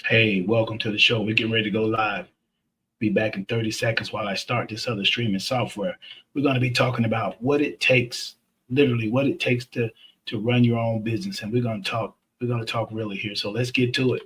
Hey, welcome to the show. We're getting ready to go live. Be back in 30 seconds while I start this other streaming software. We're going to be talking about what it takes, literally what it takes to run your own business. And we're going to talk really here. So let's get to it.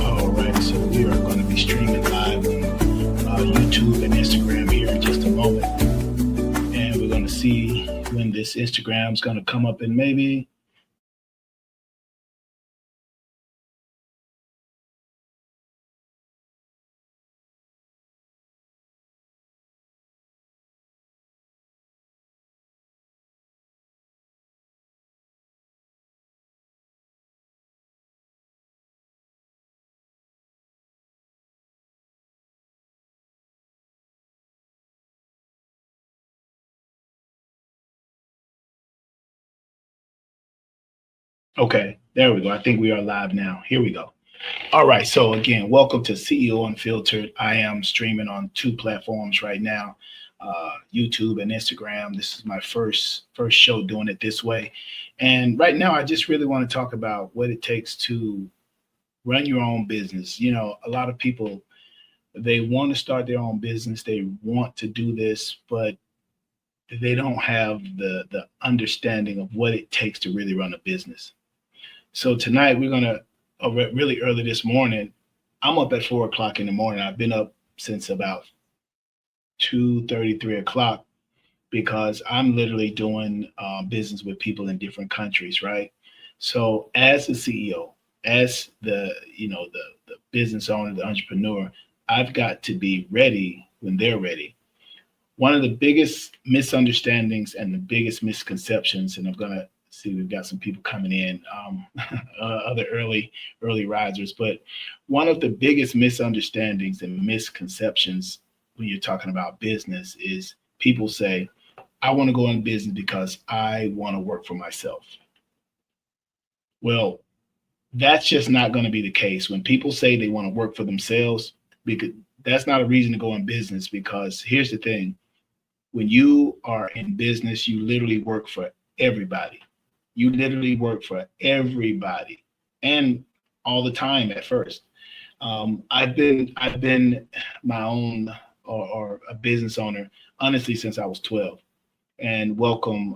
All right, so we are going to be streaming live on YouTube and Instagram here in just a moment. And we're going to see when this Instagram is going to come up in maybe. Okay, there we go. I think we are live now. Here we go. All right. So again, welcome to CEO Unfiltered. I am streaming on two platforms right now, YouTube and Instagram. This is my first show doing it this way, and right now I just really want to talk about what it takes to run your own business. A lot of people, they want to start their own business. They want to do this, but they don't have the understanding of what it takes to really run a business. So tonight we're gonna really early this morning. I'm up at 4 o'clock in the morning. I've been up since about 2:30, 3 o'clock because I'm literally doing business with people in different countries, right? So as the CEO, as the business owner, the entrepreneur, I've got to be ready when they're ready. One of the biggest misunderstandings and the biggest misconceptions, and I'm gonna see we've got some people coming in, other early risers, but one of the biggest misunderstandings and misconceptions when you're talking about business is people say, I want to go in business because I want to work for myself. Well, that's just not going to be the case. When people say they want to work for themselves, because that's not a reason to go in business. Because here's the thing: when you are in business, you literally work for everybody. You literally work for everybody, and all the time at first. I've been my own or a business owner honestly since I was 12. And welcome.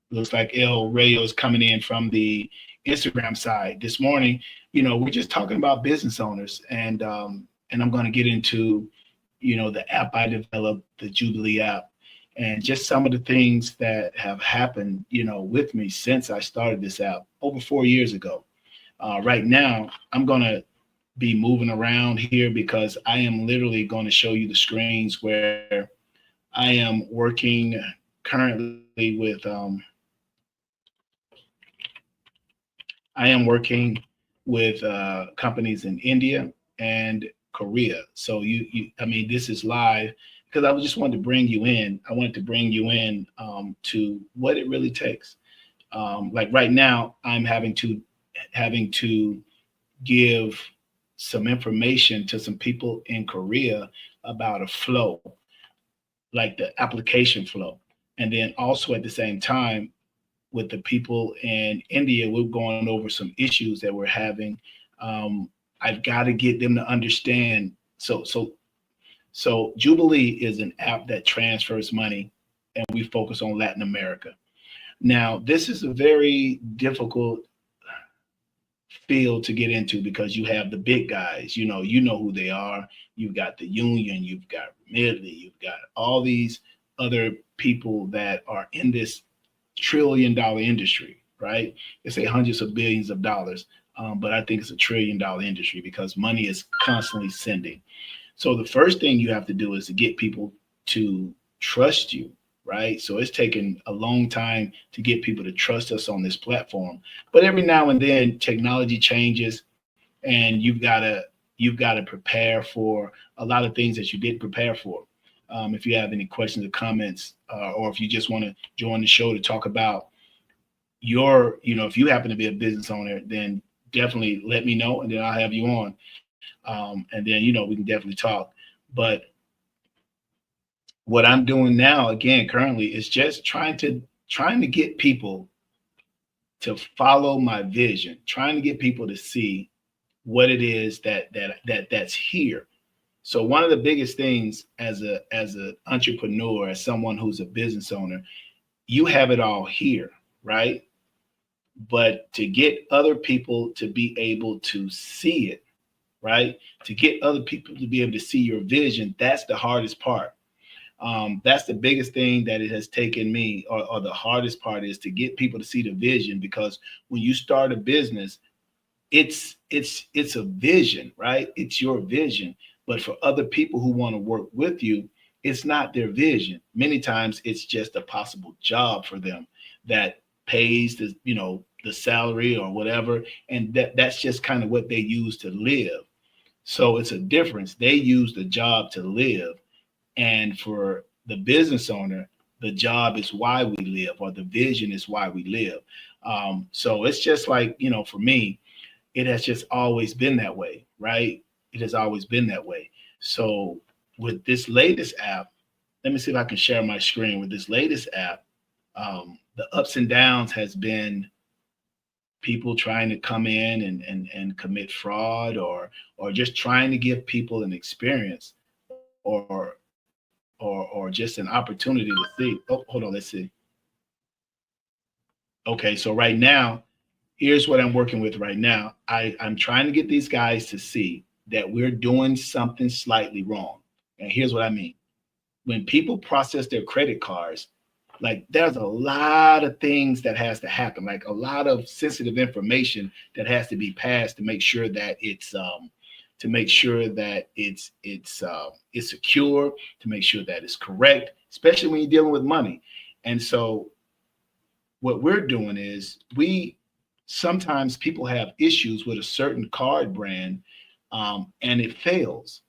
Looks like El Rayo is coming in from the Instagram side this morning. We're just talking about business owners, and I'm going to get into the app I developed, the Jubielee app, and just some of the things that have happened, with me since I started this app over 4 years ago. Right now, I'm going to be moving around here because I am literally going to show you the screens where I am working currently with, I am working with companies in India and Korea. So I mean, this is live because I just wanted to bring you in. I wanted to bring you in to what it really takes. Like right now, I'm having to give some information to some people in Korea about a flow, like the application flow, and then also at the same time with the people in India, we're going over some issues that we're having. I've got to get them to understand. So Jubilee is an app that transfers money, and we focus on Latin America. Now, this is a very difficult field to get into because you have the big guys. You know who they are. You've got the Union, you've got Midley, you've got all these other people that are in this trillion-dollar industry, right? They say hundreds of billions of dollars, but I think it's a trillion-dollar industry because money is constantly sending. So the first thing you have to do is to get people to trust you, right? So it's taken a long time to get people to trust us on this platform. But every now and then technology changes and you've got to, you've got to prepare for a lot of things that you didn't prepare for. If you have any questions or comments, or if you just want to join the show to talk about your, if you happen to be a business owner, then definitely let me know, and then I'll have you on. And then, we can definitely talk. But what I'm doing now, again, currently, is just trying to get people to follow my vision, trying to get people to see what it is that's here. So one of the biggest things as an entrepreneur, as someone who's a business owner, you have it all here, right? But to get other people to be able to see it, right? To get other people to be able to see your vision, that's the hardest part. That's the biggest thing that it has taken me, or the hardest part is to get people to see the vision, because when you start a business, it's a vision, right? It's your vision. But for other people who want to work with you, it's not their vision. Many times it's just a possible job for them that pays the salary or whatever. And that's just kind of what they use to live. So it's a difference. They use the job to live. And for the business owner, the job is why we live, or the vision is why we live. So it's just like, for me, it has just always been that way, right? It has always been that way. So with this latest app, let me see if I can share my screen. With this latest app, the ups and downs has been people trying to come in and commit fraud, or just trying to give people an experience, or just an opportunity to see. Oh, hold on, let's see. Okay, so right now, here's what I'm working with right now. I'm trying to get these guys to see that we're doing something slightly wrong. And here's what I mean. When people process their credit cards, like, there's a lot of things that has to happen, like a lot of sensitive information that has to be passed to make sure that it's secure, to make sure that it's correct, especially when you're dealing with money. And so what we're doing is, we sometimes people have issues with a certain card brand, and it fails.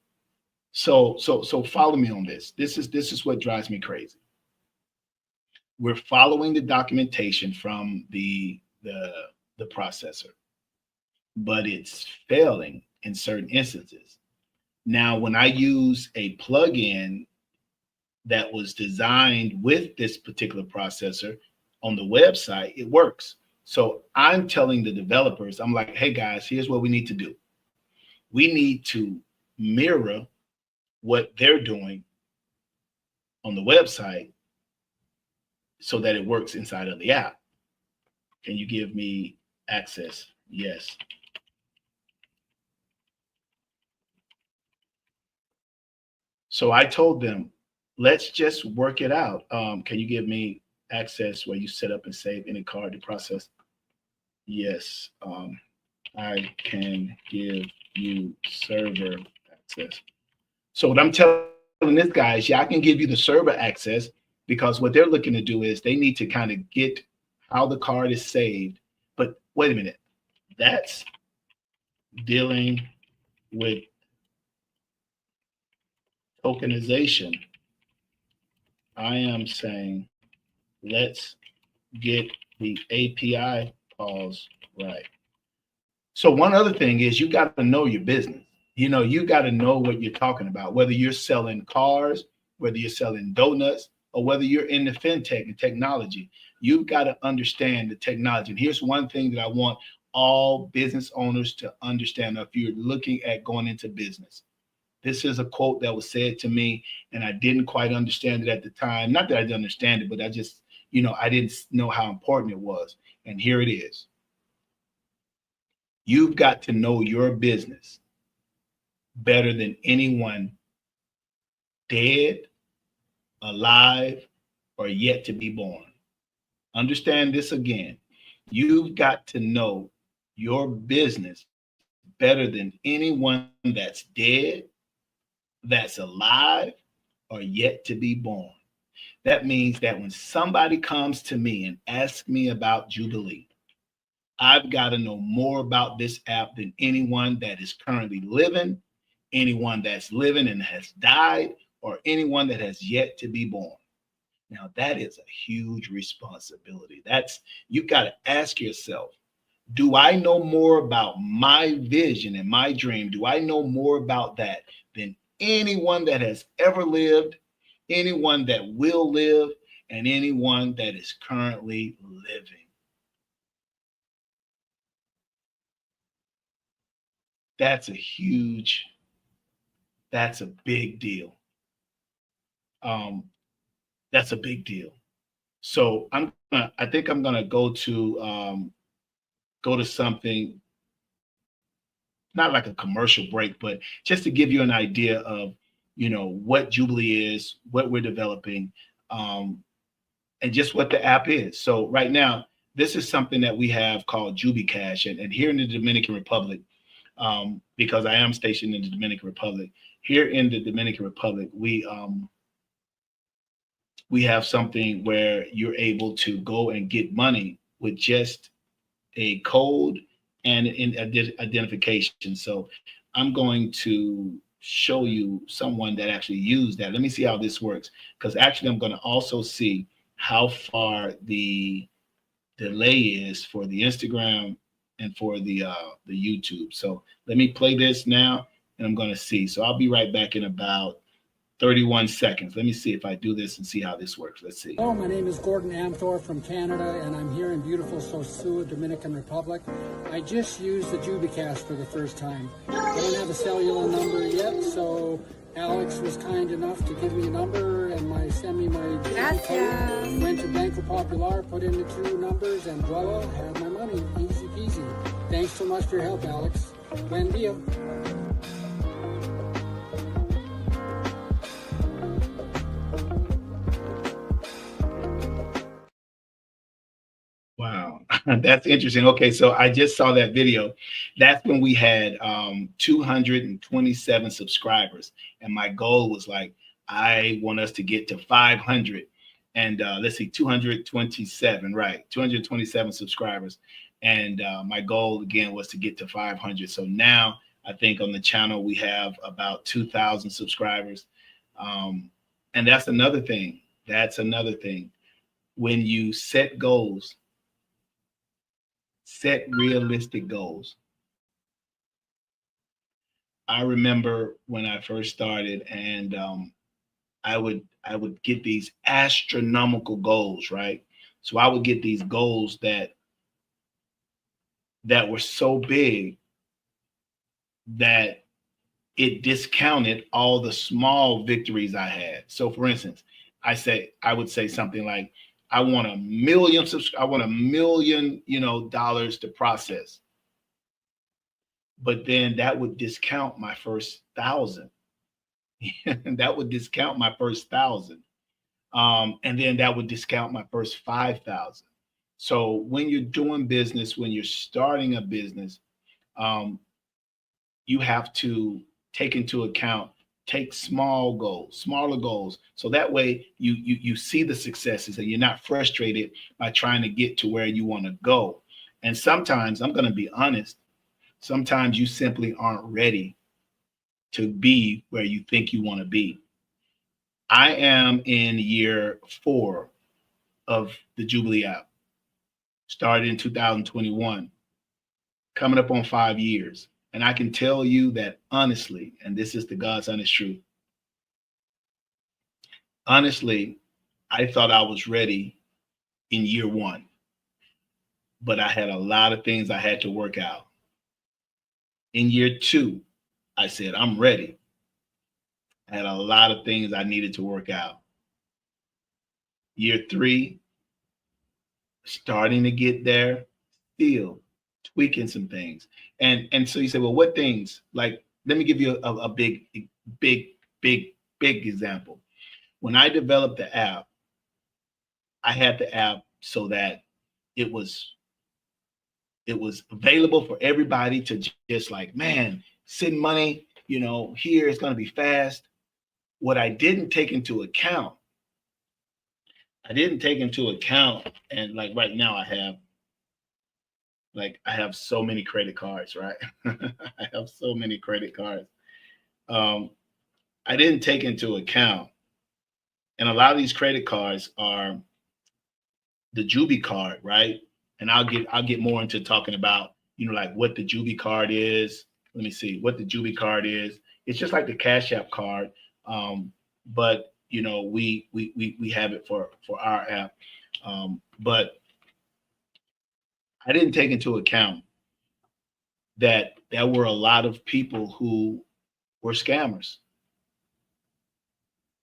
So follow me on this. This is what drives me crazy. We're following the documentation from the processor, but it's failing in certain instances. Now, when I use a plugin that was designed with this particular processor on the website, it works. So I'm telling the developers, I'm like, hey guys, here's what we need to do. We need to mirror what they're doing on the website so that it works inside of the app. Can you give me access? Yes. So I told them, let's just work it out. Can you give me access where you set up and save any card to process? Yes. I can give you server access. So what I'm telling this guy is, yeah, I can give you the server access, because what they're looking to do is they need to kind of get how the card is saved. But wait a minute, that's dealing with tokenization. I am saying, let's get the API calls right. So one other thing is, you got to know your business. You got to know what you're talking about, whether you're selling cars, whether you're selling donuts, or whether you're in the fintech and technology. You've got to understand the technology. And here's one thing that I want all business owners to understand if you're looking at going into business. This is a quote that was said to me, and I didn't quite understand it at the time. Not that I didn't understand it, but I just, I didn't know how important it was. And here it is. You've got to know your business better than anyone dead, alive, or yet to be born. Understand this again. You've got to know your business better than anyone that's dead, that's alive, or yet to be born. That means that when somebody comes to me and asks me about Jubielee, I've got to know more about this app than anyone that is currently living, anyone that's living and has died, or anyone that has yet to be born. Now, that is a huge responsibility. That's, you got to ask yourself, do I know more about my vision and my dream? Do I know more about that than anyone that has ever lived, anyone that will live, and anyone that is currently living? That's a huge, that's a big deal. Um, that's a big deal. So I think I'm gonna go to something, not like a commercial break, but just to give you an idea of, what Jubielee is, what we're developing, um, and just what the app is. So right now, this is something that we have called Jubie Cash, and here in the Dominican Republic, because I am stationed in the Dominican Republic, here in the Dominican Republic, we have something where you're able to go and get money with just a code and an identification. So I'm going to show you someone that actually used that. Let me see how this works, because actually I'm going to also see how far the delay is for the Instagram and for the YouTube. So let me play this now, and I'm going to see. So I'll be right back in about 31 seconds. Let me see if I do this and see how this works. Let's see. Hello, my name is Gordon Amthor from Canada, and I'm here in beautiful Sosua, Dominican Republic. I just used the JubieCash for the first time. I don't have a cellular number yet, so Alex was kind enough to give me a number and send me my code. Went to Banco Popular, put in the two numbers, and voila, had my money. Easy peasy. Thanks so much for your help, Alex. Buen dia. Wow, that's interesting. Okay, so I just saw that video. That's when we had 227 subscribers, and my goal was like, I want us to get to 500. And let's see, 227, right? 227 subscribers, and my goal again was to get to 500. So now I think on the channel we have about 2,000 subscribers, and that's another thing. That's another thing. When you set goals, set realistic goals. I remember when I first started, and I would get these astronomical goals, right? So I would get these goals that were so big that it discounted all the small victories I had. So for instance, I would say something like, I want I want $1 million, dollars to process. But then that would discount my first 1,000. That would discount my first 1,000. And then that would discount my first 5,000. So when you're doing business, when you're starting a business, um, you have to take into account, take smaller goals, so that way you see the successes and you're not frustrated by trying to get to where you want to go. And sometimes, I'm going to be honest, sometimes you simply aren't ready to be where you think you want to be. I am in year 4 of the Jubielee app. Started in 2021, coming up on 5 years. And I can tell you that honestly, and this is the God's honest truth, honestly, I thought I was ready in year 1, but I had a lot of things I had to work out. In year 2, I said, I'm ready. I had a lot of things I needed to work out. Year 3, starting to get there, still tweaking some things. And so you say, well, what things? Like, let me give you a big, big, big, big example. When I developed the app, I had the app so that it was available for everybody to just like, man, send money, here, it's going to be fast. What I didn't take into account, and like right now I have Like I have so many credit cards, right? I have so many credit cards. Um, I didn't take into account, and a lot of these credit cards are the Jubie card, right? And I'll get more into talking about, like what the Jubie card is. Let me see what the Jubie card is. It's just like the Cash App card, but we have it for our app. But I didn't take into account that there were a lot of people who were scammers.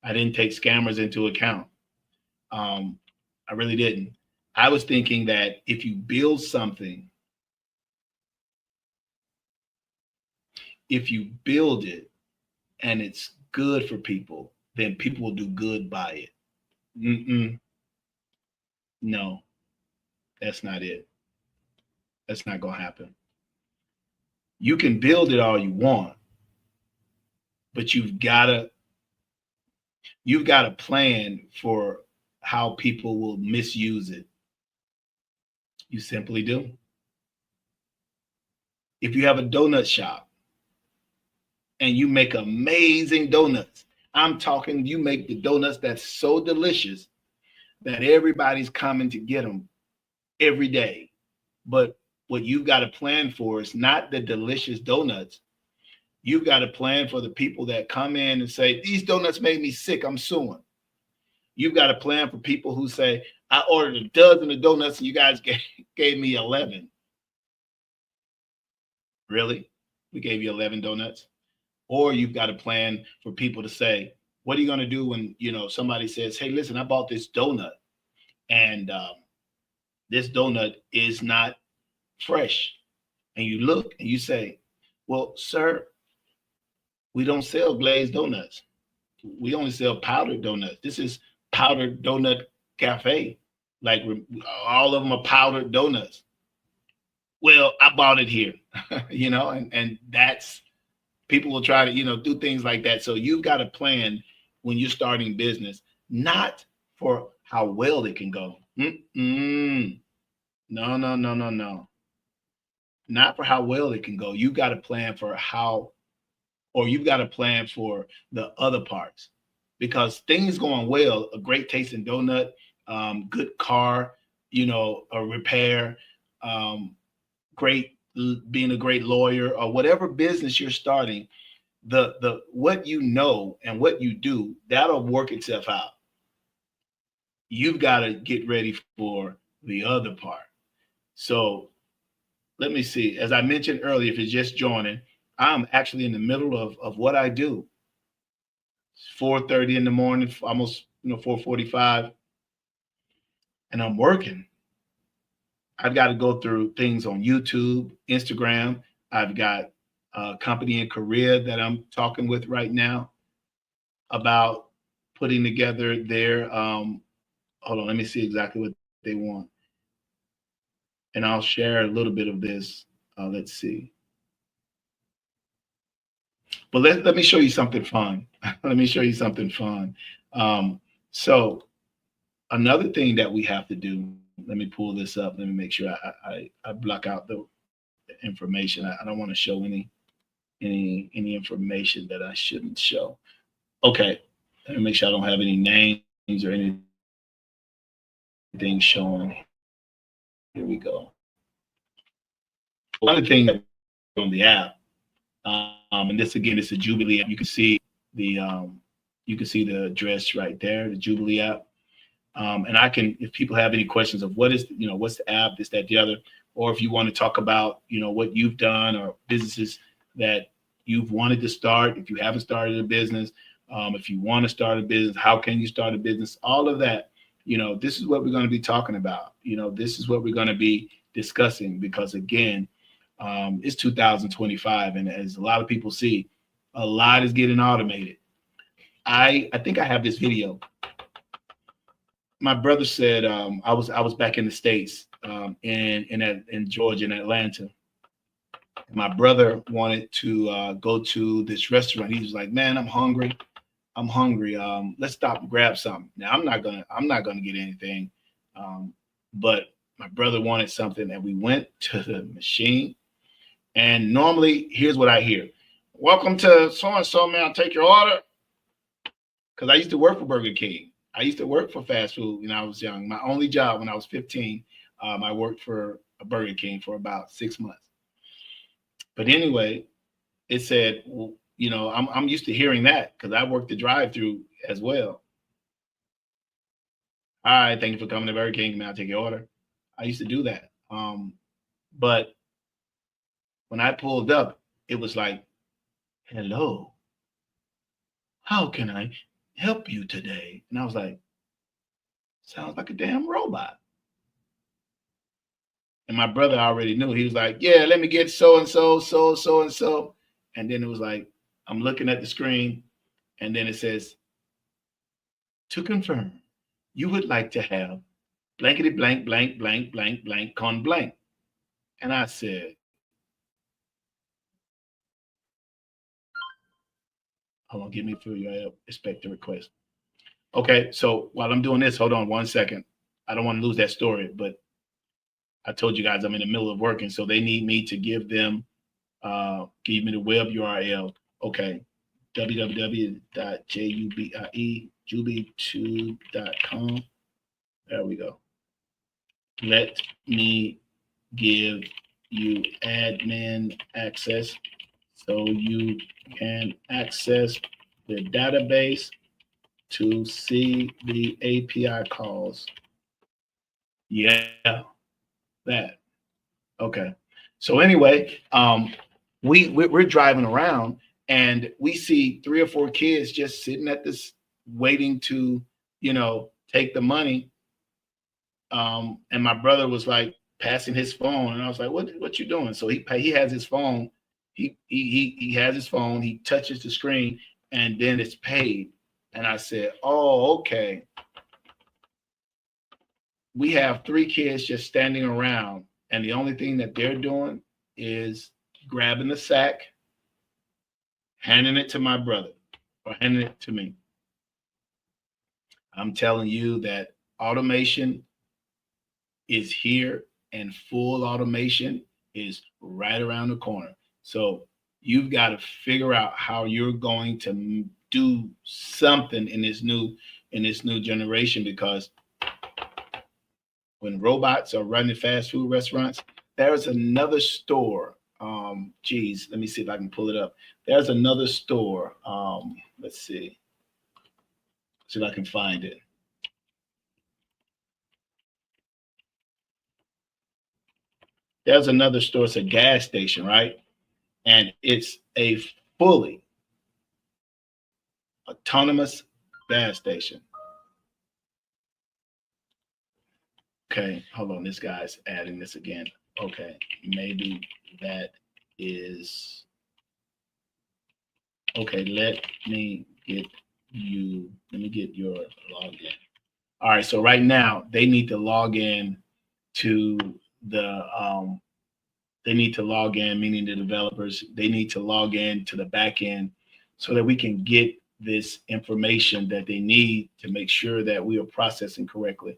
I didn't take scammers into account. Um, I really didn't. I was thinking that if you build something, if you build it and it's good for people, then people will do good by it. Mm-mm, no, that's not it. That's not gonna happen. You can build it all you want, but you've gotta plan for how people will misuse it. You simply do. If you have a donut shop and you make amazing donuts, I'm talking you make the donuts that's so delicious that everybody's coming to get them every day. But what you've got to plan for is not the delicious donuts. You've got to plan for the people that come in and say, these donuts made me sick, I'm suing. You've got to plan for people who say, I ordered a dozen of donuts and you guys gave me 11. Really? We gave you 11 donuts? Or you've got to plan for people to say, what are you going to do when, somebody says, hey, listen, I bought this donut and this donut is not fresh. And you look and you say, well, sir, we don't sell glazed donuts. We only sell powdered donuts. This is powdered donut cafe. Like all of them are powdered donuts. Well, I bought it here, and that's people will try to, do things like that. So you've got to plan when you're starting business, not for how well it can go. Mm-mm. No, no, no, no, no. Not for how well it can go. You got to plan for or you've got to plan for the other parts because things going well, a great tasting donut, good car, a repair, great being a great lawyer or whatever business you're starting, the what and what you do, that'll work itself out. You've got to get ready for the other part. So let me see. As I mentioned earlier, if you're just joining, I'm actually in the middle of what I do. It's 4:30 in the morning, almost 4:45, and I'm working. I've got to go through things on YouTube, Instagram. I've got a company in Korea that I'm talking with right now about putting together their hold on, let me see exactly what they want. And I'll share a little bit of this. Let's see. But let me show you something fun. Let me show you something fun. So another thing that we have to do, let me pull this up. Let me make sure I block out the information. I don't want to show any information that I shouldn't show. Okay. Let me make sure I don't have any names or anything showing. Here we go. One thing on the app, and this again is the Jubielee app. You can see the address right there, the Jubielee app. And I can, if people have any questions of what's the app, this, that, the other, or if you want to talk about, what you've done or businesses that you've wanted to start, if you haven't started a business, if you want to start a business, how can you start a business? All of that, this is what we're going to be talking about. This is what we're going to be discussing because again, it's 2025. And as a lot of people see, a lot is getting automated. I think I have this video. My brother said I was back in the States in Georgia, in Atlanta. My brother wanted to go to this restaurant. He was like, "Man, I'm hungry. Let's stop and grab something." Now I'm not gonna get anything, but My brother wanted something, and we went to the machine. And normally, here's what I hear: "Welcome to so and so, man. I'll take your order." Because I used to work for Burger King. I used to work for fast food when I was young. My only job when I was 15, I worked for a Burger King for about 6 months. But anyway, it said, well, I'm used to hearing that because I worked the drive-through as well. Hi, thank you for coming to Burger King. May I take your order? I used to do that. But when I pulled up, it was like, "Hello, how can I help you today?" And I was like, "Sounds like a damn robot." And my brother already knew. He was like, "Yeah, let me get so and so, so and so." And then it was like, I'm looking at the screen, and then it says, "To confirm, you would like to have blankety blank, blank, blank, blank, blank, con blank." And I said, "Hold on, give me through your expect the request." Okay, so while I'm doing this, hold on 1 second. I don't want to lose that story, but I told you guys I'm in the middle of working, so they need me to give them, give me the web URL. Okay, www.jubielee.com. There we go. Let me give you admin access so you can access the database to see the API calls. Yeah, that. Okay. So anyway, we're driving around and we see 3 or 4 kids just sitting at this waiting to, take the money. And my brother was like passing his phone, and I was like, "What you doing?" So he has his phone. He has his phone. He touches the screen, and then it's paid. And I said, "Oh, okay." We have 3 kids just standing around, and the only thing that they're doing is grabbing the sack, handing it to my brother, or handing it to me. I'm telling you that automation is here, and full automation is right around the corner. So you've got to figure out how you're going to do something in this new generation, because when robots are running fast food restaurants, there's another store. Geez, let me see if I can pull it up. There's another store. Let's see if I can find it. There's another store. It's a gas station, right? And it's a fully autonomous gas station. Okay, hold on. This guy's adding this again. Okay, maybe that is okay. Let me get your login. All right, so right now they need to log in to the they need to log in, meaning the developers, they need to log in to the back end so that we can get this information that they need to make sure that we are processing correctly.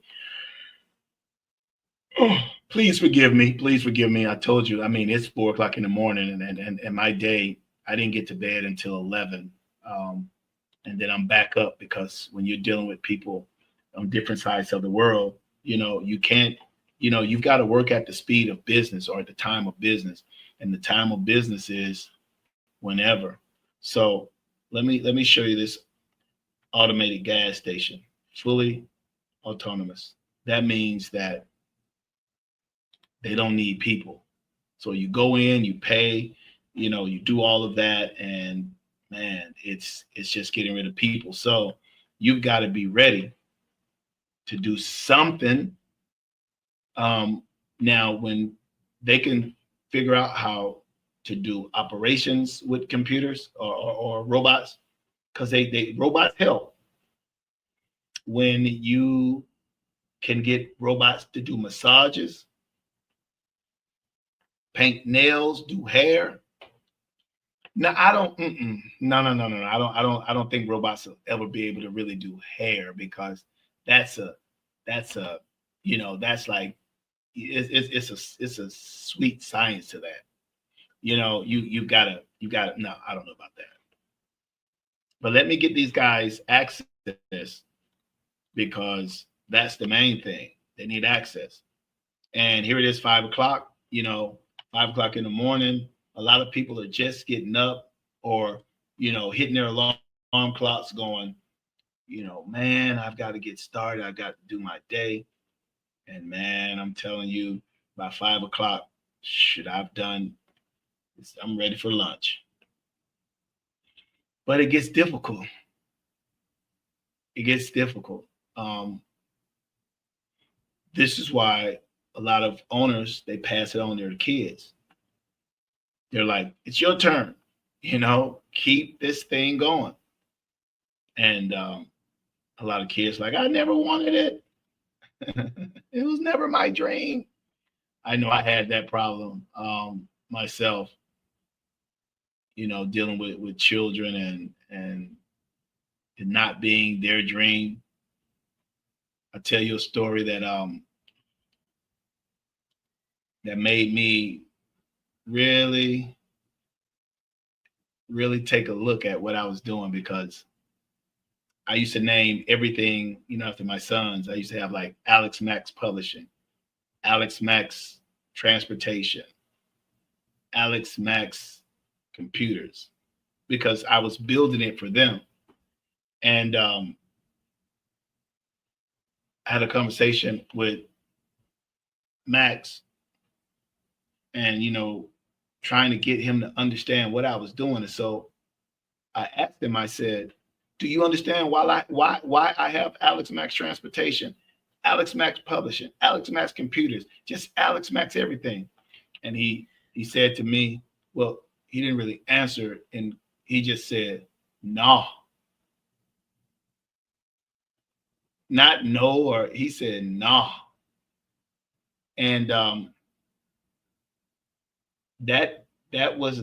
Oh, please forgive me. Please forgive me. I told you, I mean, it's 4 o'clock in the morning, and my day, I didn't get to bed until 11. And then I'm back up, because when you're dealing with people on different sides of the world, you can't, you've got to work at the speed of business, or at the time of business. And the time of business is whenever. So let me show you this automated gas station, fully autonomous. That means that they don't need people. So you go in, you pay, you do all of that, and man, it's just getting rid of people. So you've got to be ready to do something. Now, when they can figure out how to do operations with computers, or robots, because they robots help. When you can get robots to do massages, paint nails, do hair. No, I don't. No. I don't think robots will ever be able to really do hair, because that's a, that's like it's a sweet science to that. You gotta no, I don't know about that. But let me get these guys access because that's the main thing. They need access. And here it is, 5 o'clock, 5 o'clock in the morning. A lot of people are just getting up or, hitting their alarm clocks going, man, I've got to get started. I've got to do my day. And man, I'm telling you, by 5 o'clock, shit, I'm ready for lunch. But it gets difficult. It gets difficult. Um, this is why a lot of owners, they pass it on to their kids. They're like, it's your turn, keep this thing going. And a lot of kids like, I never wanted it. It was never my dream. I know I had that problem myself, dealing with children and it not being their dream. I'll tell you a story that made me really, really take a look at what I was doing because I used to name everything, after my sons. I used to have like Alex Max Publishing, Alex Max Transportation, Alex Max Computers, because I was building it for them. And I had a conversation with Max and, trying to get him to understand what I was doing. And so I asked him, I said, do you understand why I have Alex Max Transportation, Alex Max Publishing, Alex Max Computers, just Alex Max everything? And he said to me, well, he didn't really answer, and he just said, no. Not no, or he said no. And that was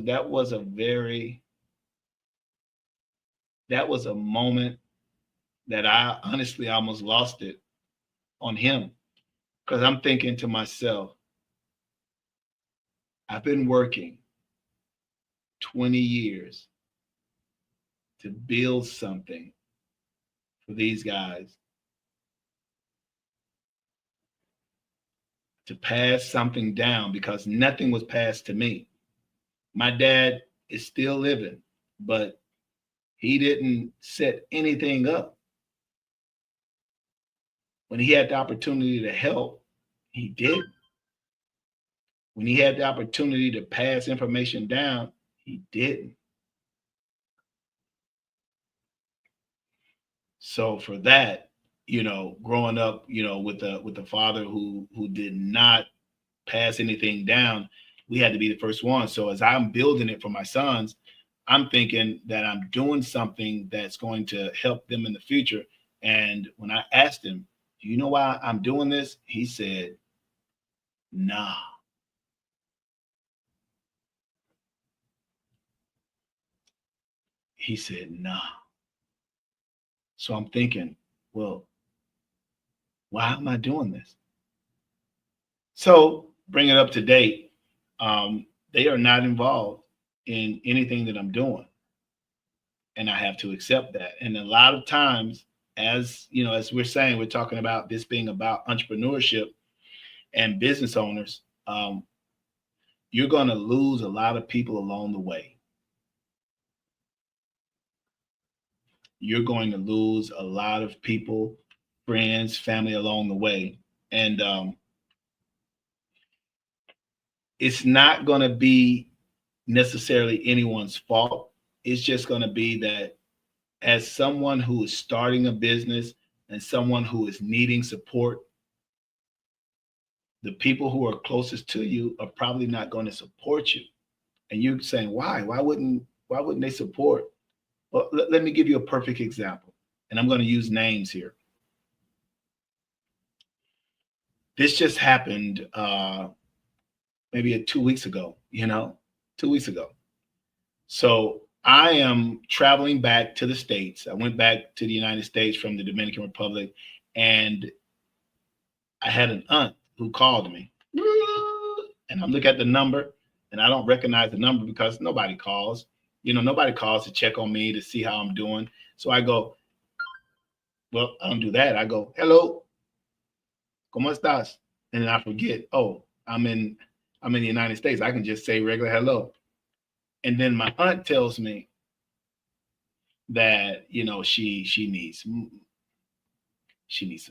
a moment that I honestly almost lost it on him, because I'm thinking to myself, I've been working 20 years to build something for these guys, to pass something down, because nothing was passed to me. My dad is still living, but he didn't set anything up. When he had the opportunity to help, he did. When he had the opportunity to pass information down, he didn't. So for that, growing up, with the father who did not pass anything down, we had to be the first one. So as I'm building it for my sons, I'm thinking that I'm doing something that's going to help them in the future. And when I asked him, do you know why I'm doing this? He said, nah. He said, nah. So I'm thinking, well, why am I doing this? So bring it up to date. They are not involved in anything that I'm doing. And I have to accept that. And a lot of times, as as we're saying, we're talking about this being about entrepreneurship and business owners. You're going to lose a lot of people along the way. You're going to lose a lot of people, friends, family along the way. And it's not going to be necessarily anyone's fault. It's just going to be that as someone who is starting a business and someone who is needing support, the people who are closest to you are probably not going to support you. And you're saying, why? Why wouldn't they support? Well, let me give you a perfect example. And I'm going to use names here. This just happened maybe 2 weeks ago, 2 weeks ago. So I am traveling back to the States. I went back to the United States from the Dominican Republic, and I had an aunt who called me. and I'm looking at the number, and I don't recognize the number because nobody calls. Nobody calls to check on me to see how I'm doing. So I go, well, I don't do that. I go, hello, ¿cómo estás? And then I forget, oh, I'm in the United States. I can just say regular hello. And then my aunt tells me that she needs some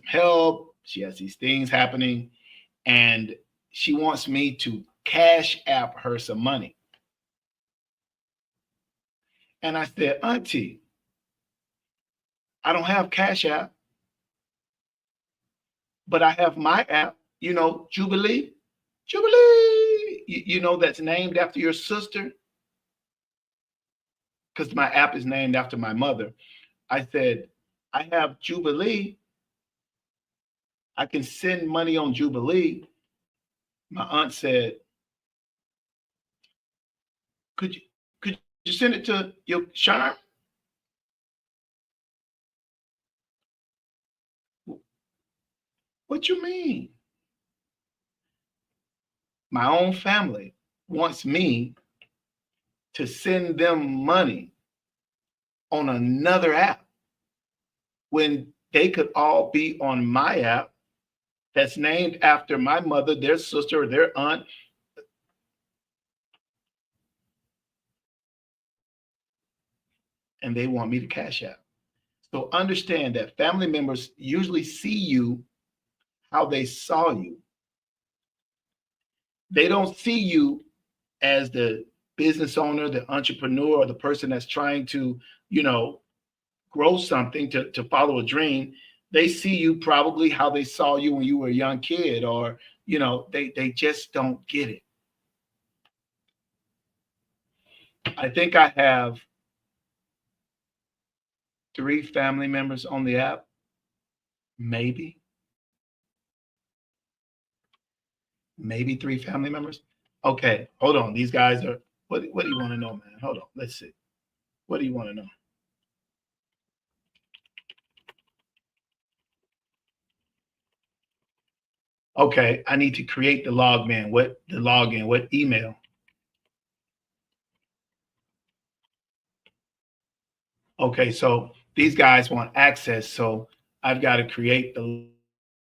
help. She has these things happening, and she wants me to cash app her some money. And I said, Auntie, I don't have Cash App, but I have my app, Jubielee. Jubielee, that's named after your sister, because my app is named after my mother. I said, I have Jubielee. I can send money on Jubielee. My aunt said, could you send it to your Charm? What you mean? My own family wants me to send them money on another app when they could all be on my app that's named after my mother, their sister, or their aunt. And they want me to cash out. So understand that family members usually see you how they saw you. They don't see you as the business owner, the entrepreneur, or the person that's trying to, grow something to follow a dream. They see you probably how they saw you when you were a young kid, or, they just don't get it. I think I have 3 family members on the app, maybe 3 family members. Okay, hold on. These guys are, what do you want to know, man? Hold on. Let's see. What do you want to know? Okay, I need to create the login. What email? Okay, so these guys want access, so I've got to create the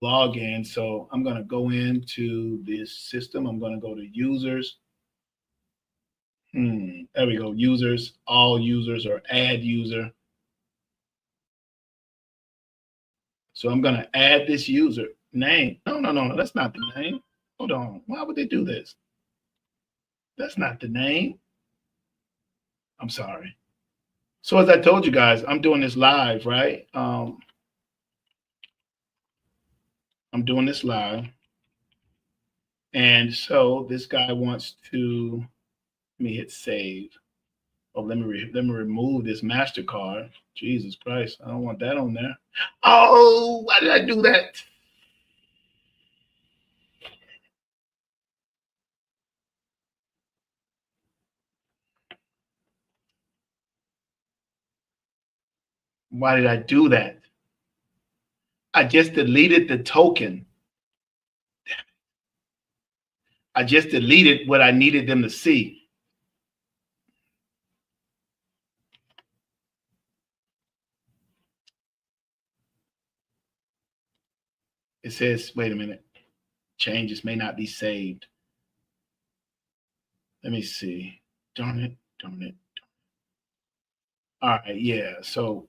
login. So I'm going to go into this system. I'm going to go to users. There we go. Users, all users, or add user. So I'm going to add this user name. No, that's not the name. Hold on. Why would they do this? That's not the name. I'm sorry. So as I told you guys, I'm doing this live, right? I'm doing this live. And so this guy wants to, let me hit save. Oh, let me remove this MasterCard. Jesus Christ, I don't want that on there. Oh, why did I do that? Why did I do that? I just deleted the token. I just deleted what I needed them to see. It says, wait a minute, changes may not be saved. Let me see. Darn it. All right, yeah. So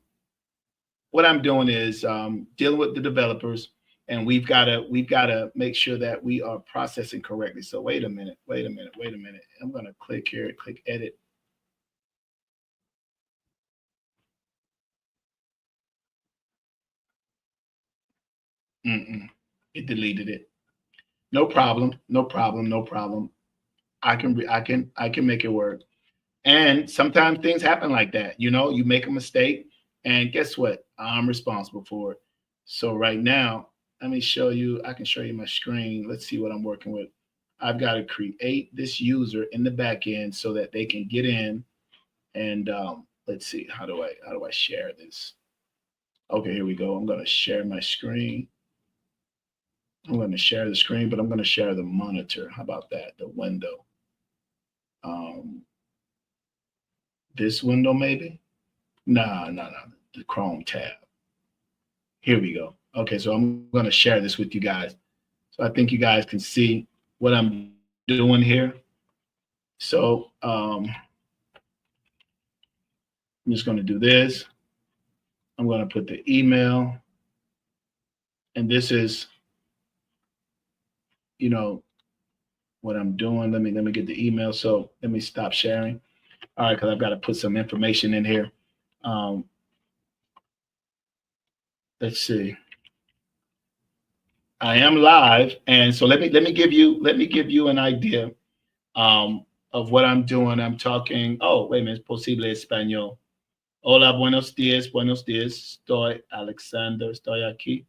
what I'm doing is dealing with the developers, and we've got to make sure that we are processing correctly. So wait a minute. I'm gonna click here, click edit. It deleted it. No problem. I can make it work. And sometimes things happen like that. You make a mistake, and guess what? I'm responsible for it. So right now, let me show you. I can show you my screen. Let's see what I'm working with. I've got to create this user in the back end so that they can get in. And let's see. How do I share this? Okay, here we go. I'm going to share my screen. I'm going to share the screen, but I'm going to share the monitor. How about that? The window. Um, this window maybe? No. The Chrome tab. Here we go. Okay, so I'm going to share this with you guys. So I think you guys can see what I'm doing here. So I'm just going to do this. I'm going to put the email, and this is, you know, what I'm doing. Let me get the email. So let me stop sharing. All right, because I've got to put some information in here. Um, let's see. I am live, and so let me give you an idea of what I'm doing. I'm talking. Oh, wait a minute. Posible español. Hola, buenos días, buenos días. Estoy Alexander. Estoy aquí.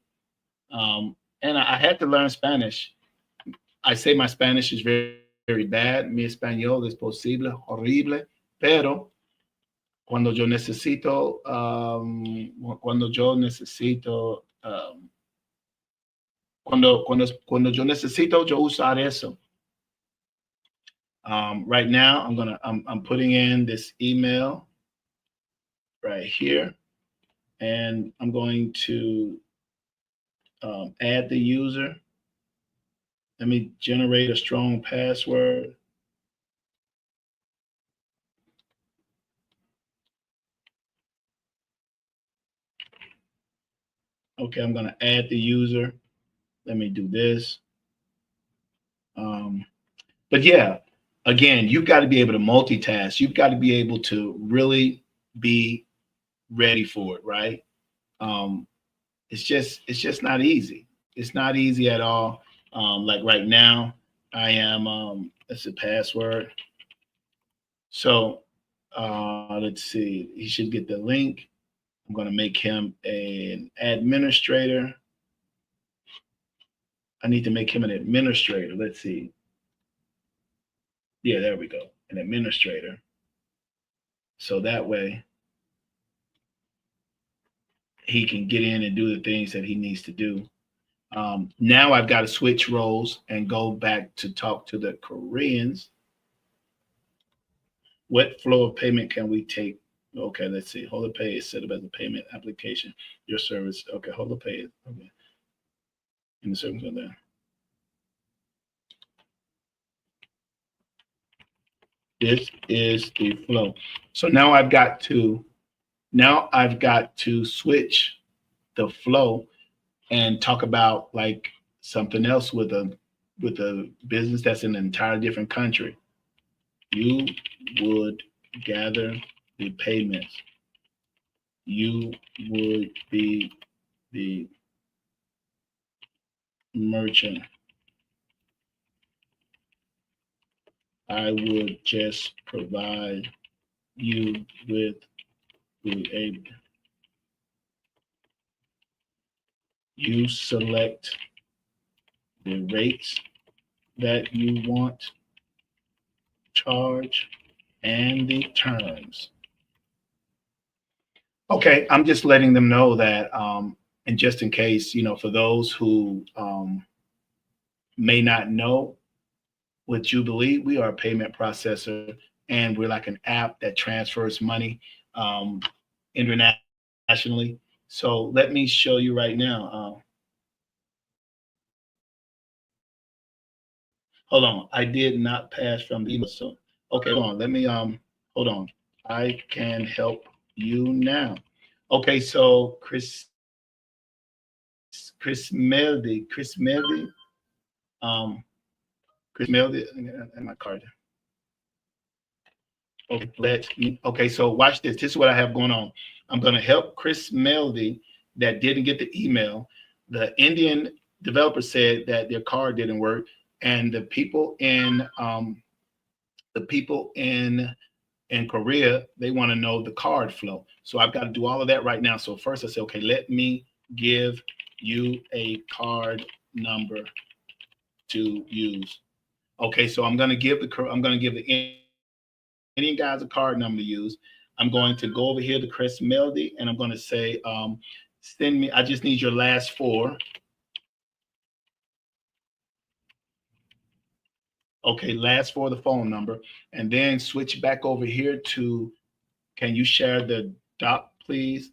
And I had to learn Spanish. I say my Spanish is very, very bad. Mi español es posible, horrible, pero cuando yo necesito, cuando yo necesito, yo usar eso. Right now, I'm putting in this email right here, and I'm going to add the user. Let me generate a strong password. Okay, I'm going to add the user. Let me do this. Um, but yeah, again, you've got to be able to multitask. You've got to be able to really be ready for it, right? Um, it's just not easy. It's not easy at all. Like right now, I am. That's the password. So let's see. He should get the link. I'm going to make him an administrator. I need to make him an administrator. Let's see. Yeah, there we go. An administrator. So that way he can get in and do the things that he needs to do. Now I've got to switch roles and go back to talk to the Koreans. What flow of payment can we take? Okay, let's see. Hold Pay is set up as a payment application. Your service. Okay, Hold Pay. Okay. In the service of there. This is the flow. So now I've got to switch the flow and talk about like something else with a business that's in an entirely different country. You would gather the payments. You would be the merchant. I would just provide you with a you select the rates that you want, charge, and the terms. Okay, I'm just letting them know that, and just in case, for those who may not know, with Jubielee, we are a payment processor, and we're like an app that transfers money um, internationally. So let me show you right now. Hold on, I did not pass from the email. So okay, hold on. Let me hold on. I can help you now. Okay, so Chris Meldy, um, Chris Meldy, and my card. Okay, okay, so watch this. This is what I have going on. I'm going to help Chris Meldy that didn't get the email. The Indian developer said that their card didn't work, and the people in Korea, they want to know the card flow. So I've got to do all of that right now. So first I say, okay, let me give you a card number to use. Okay, so I'm going to give the Indian guys a card number to use. I'm going to go over here to Chris Melody, and I'm going to say, send me. I just need your last four. Okay, last for the phone number, and then switch back over here to, can you share the doc, please?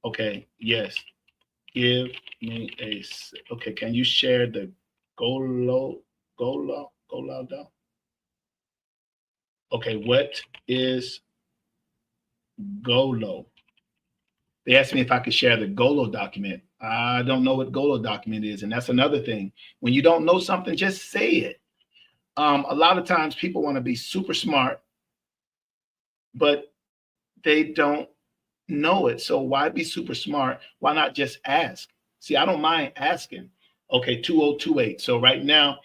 Okay, yes. Give me okay, can you share the Golo doc? Okay, what is Golo? They asked me if I could share the Golo document. I don't know what Golo document is, and that's another thing. When you don't know something, just say it. A lot of times people want to be super smart, but they don't know it. So why be super smart? Why not just ask? See, I don't mind asking. Okay, 2028. So right now,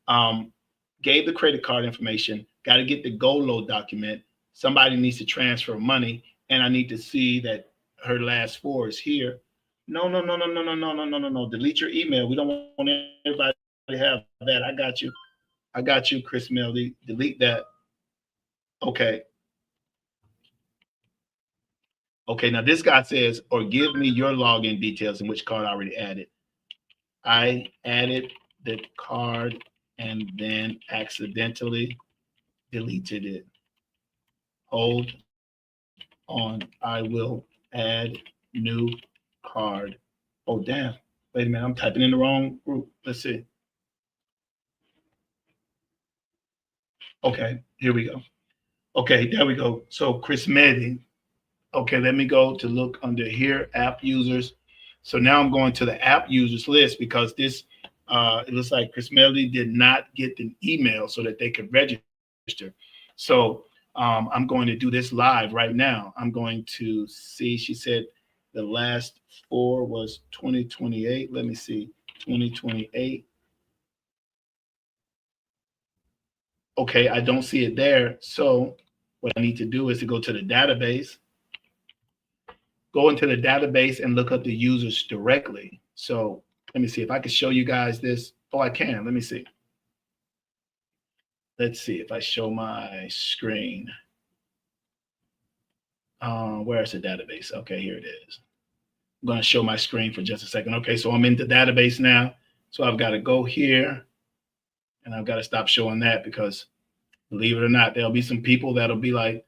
um, gave the credit card information, got to get the GoLo document. Somebody needs to transfer money, and I need to see that her last four is here. No, no, no, no, no, no, no, no, no, no, no. Delete your email. We don't want everybody to have that. I got you. I got you, Chris Melody. Delete that. Okay. Okay, now this guy says, or give me your login details in which card I already added. I added the card and then accidentally deleted it. Hold on, I will add new card. Oh, damn. Wait a minute, I'm typing in the wrong group. Let's see. Okay, here we go. Okay, there we go. So Chris Medi. Okay, let me go to look under here, app users. So now I'm going to the app users list because this, it looks like Chris Melody did not get an email so that they could register. So I'm going to do this live right now. I'm going to see, she said the last four was 2028. Let me see, 2028. Okay, I don't see it there. So what I need to do is to go to the database, go into the database and look up the users directly. So let me see if I can show you guys this. Oh, I can. Let me see. Let's see if I show my screen. Where's the database? Okay, here it is. I'm going to show my screen for just a second. Okay, so I'm in the database now. So I've got to go here and I've got to stop showing that because believe it or not, there'll be some people that'll be like,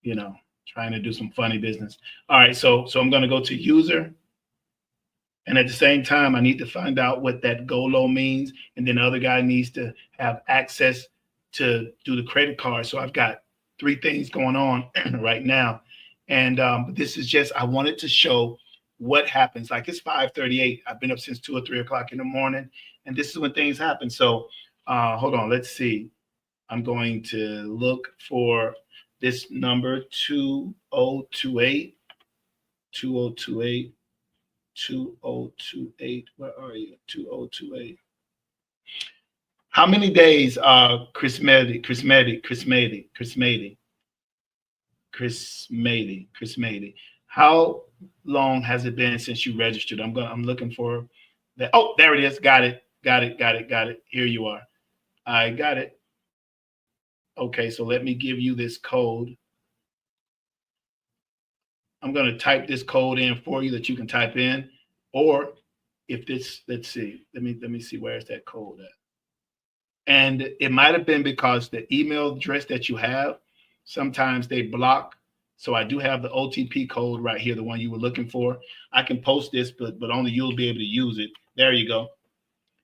you know, trying to do some funny business. All right, so I'm going to go to user. And at the same time, I need to find out what that GOLO means. And then the other guy needs to have access to do the credit card. So I've got three things going on right now. And this is just, I wanted to show what happens. Like it's 5:38. I've been up since 2 or 3 o'clock in the morning. And this is when things happen. So hold on, let's see. I'm going to look for this number 2028, 2028. 2028. Where are you? 2028. How many days, Chris Mady? How long has it been since you registered? I'm looking for that. Oh, there it is. Got it. Here you are. I got it. Okay, so let me give you this code. I'm going to type this code in for you that you can type in, or if this, let's see, let me see, where's that code at? And it might have been because the email address that you have, sometimes they block. So I do have the OTP code right here, the one you were looking for. I can post this, but only you'll be able to use it. There you go.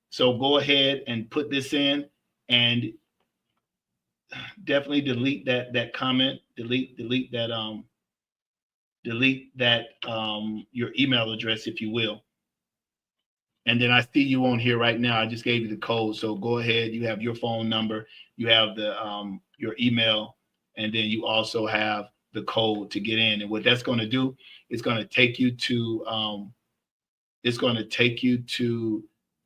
So go ahead and put this in, and definitely delete that comment. Delete that your email address, if you will. And then I see you on here right now. I just gave you the code. So go ahead. You have your phone number, you have the your email, and then you also have the code to get in. And what that's going to do, it's going to take you to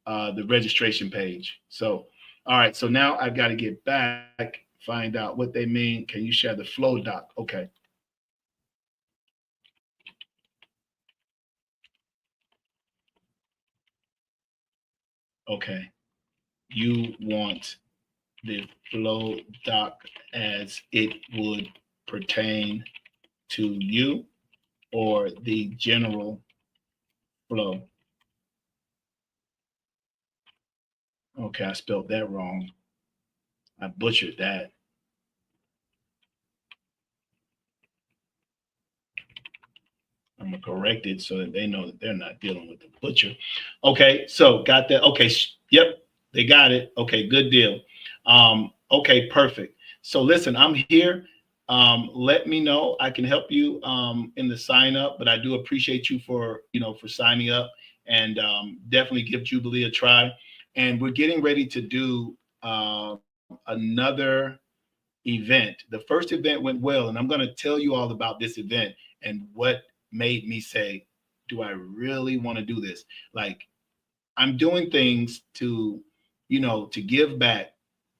the registration page. So all right. So now I've got to get back, find out what they mean. Can you share the flow doc? Okay. Okay. You want the flow doc as it would pertain to you, or the general flow? Okay, I spelled that wrong. I butchered that. I'm gonna correct it so that they know that they're not dealing with the butcher. Okay, so got that. Okay, yep, they got it. Okay, good deal. Okay, perfect. So listen, I'm here. Let me know. I can help you in the sign up, but I do appreciate you for for signing up, and definitely give Jubielee a try. And we're getting ready to do another event. The first event went well, and I'm going to tell you all about this event and what made me say, do I really want to do this? Like, I'm doing things to, to give back.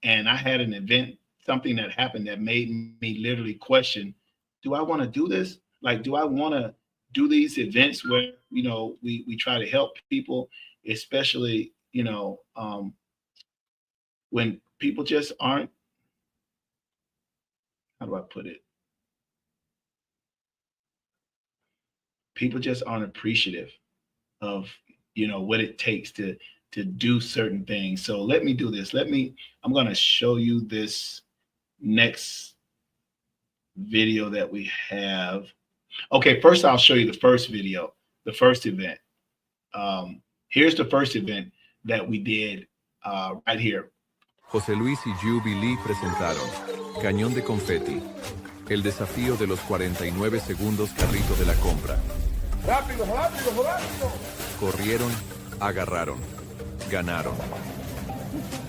And I had an event, something that happened that made me literally question, do I want to do this? Like, do I want to do these events where, we try to help people, especially, when people just aren't, how do I put it? People just aren't appreciative of what it takes to do certain things. So let me do this. I'm going to show you this next video that we have. Okay, first I'll show you the first video, the first event. Here's the first event that we did right here. José Luis y Jubielee presentaron Cañón de Confeti, el desafío de los 49 segundos carrito de la compra. ¡Rápido, rápido, rápido! Corrieron, agarraron, ganaron.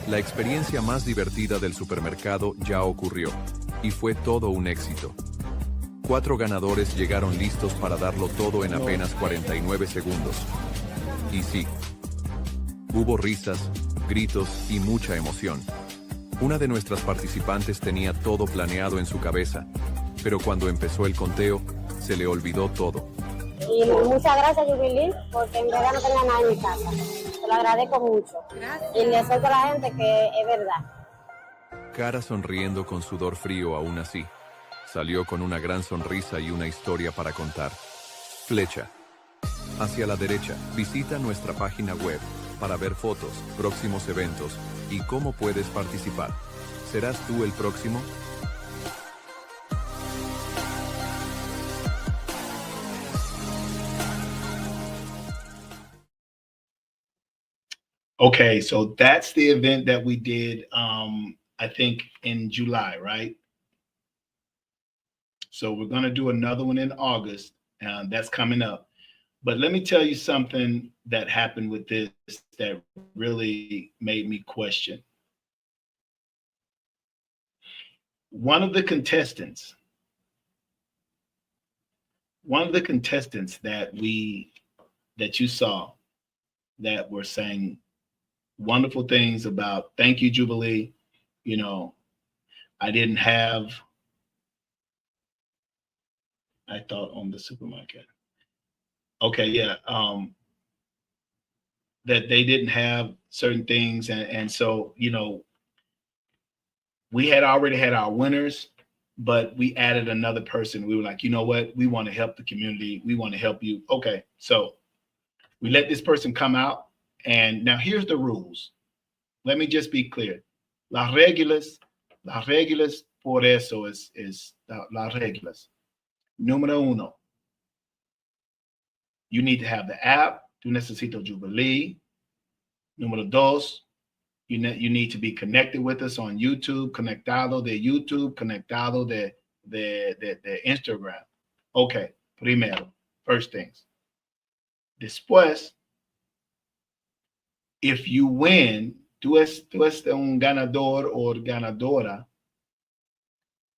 La experiencia más divertida del supermercado ya ocurrió, y fue todo un éxito. 4 ganadores llegaron listos para darlo todo en apenas 49 segundos. Y sí, hubo risas, gritos y mucha emoción. Una de nuestras participantes tenía todo planeado en su cabeza, pero cuando empezó el conteo, se le olvidó todo. Y muchas gracias, Jubielee, porque en verdad no tenía nada en mi casa. Te lo agradezco mucho. Gracias. Y le acerco a la gente que es verdad. Cara sonriendo con sudor frío aún así. Salió con una gran sonrisa y una historia para contar. Flecha. Hacia la derecha, visita nuestra página web para ver fotos, próximos eventos y cómo puedes participar. ¿Serás tú el próximo? Okay, so that's the event that we did, I think in July, right? So we're going to do another one in August, and that's coming up. But let me tell you something that happened with this that really made me question. One of the contestants that you saw that were saying wonderful things about, thank you, Jubielee. I thought on the supermarket. Okay, yeah. That they didn't have certain things. And so, we had already had our winners, but we added another person. We were like, you know what? We want to help the community. We want to help you. Okay, so we let this person come out. And now here's the rules. Let me just be clear. Las reglas por eso es las reglas. Número uno, you need to have the app. Tú necesitas Jubielee. Número dos, you need to be connected with us on YouTube, conectado de YouTube, conectado de Instagram. Okay, primero, first things. Después, if you win, tú es un ganador o ganadora,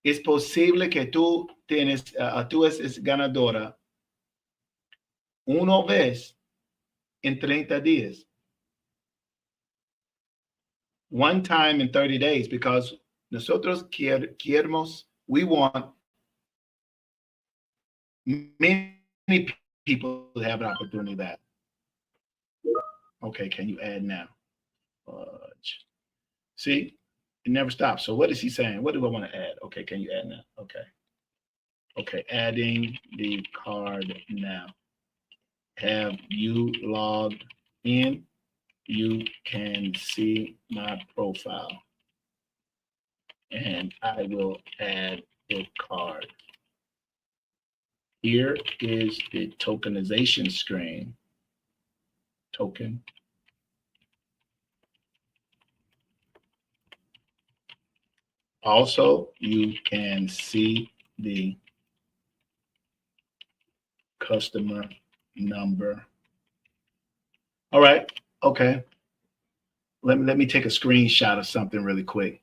es posible que tú es ganadora una vez en 30 días. One time in 30 days, because nosotros queremos, we want many people to have an opportunity that. Okay, can you add now? See, it never stops. So what is he saying? What do I want to add? Okay, can you add now? Okay. Okay, adding the card now. Have you logged in? You can see my profile. and I will add a card. Here is the tokenization screen. Token. Also, you can see the customer number. All right. Okay. Let me take a screenshot of something really quick.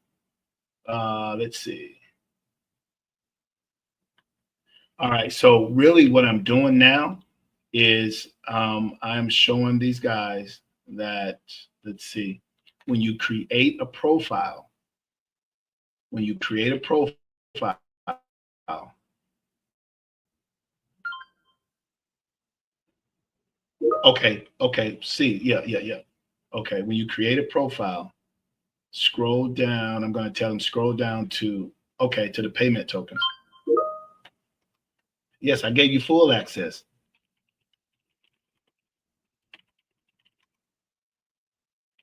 Let's see. All right. So really what I'm doing now is I'm showing these guys that, let's see, when you create a profile, okay, see, yeah. Okay, when you create a profile, scroll down. I'm going to tell them scroll down to, okay, to the payment tokens. Yes, I gave you full access.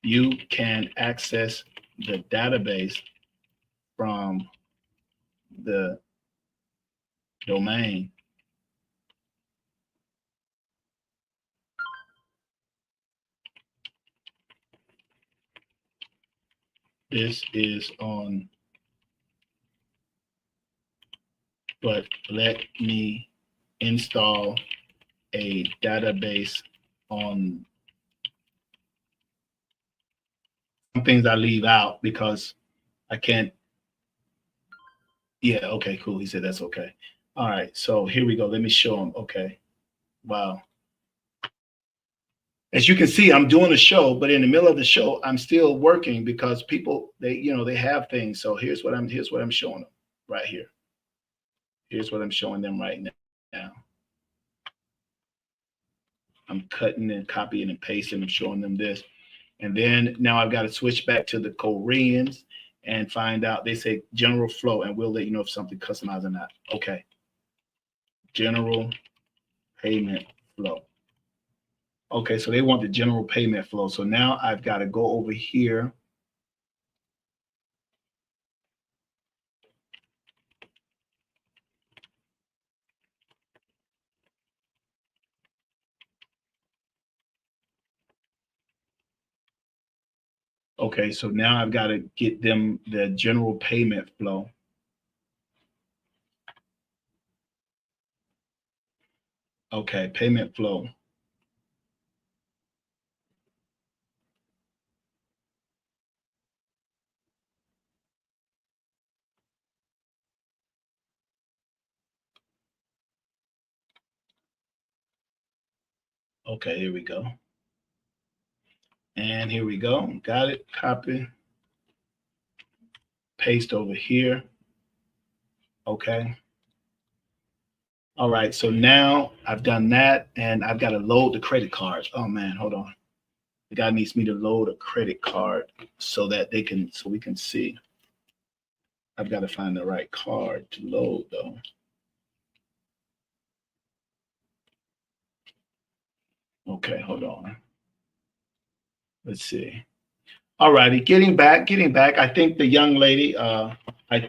You can access the database from the domain. This is on, but let me install a database on. Some things I leave out because I can't. Yeah, okay, cool. He said that's okay. All right, so here we go. Let me show him. Okay, wow. As you can see, I'm doing a show, but in the middle of the show, I'm still working because people they have things. So here's what I'm showing them right here. Here's what I'm showing them right now. I'm cutting and copying and pasting. I'm showing them this. And then now I've got to switch back to the Koreans and find out. They say general flow, and we'll let you know if something customized or not. Okay. General payment flow. Okay, so they want the general payment flow. So now I've got to go over here. Okay, so now I've got to get them the general payment flow. Okay, payment flow. Okay, here we go. And here we go. Got it. Copy. Paste over here. Okay. All right. So now I've done that and I've got to load the credit cards. Oh man, hold on. The guy needs me to load a credit card so that we can see. I've got to find the right card to load though. Okay, hold on. Let's see. All righty, getting back. I think the young lady, I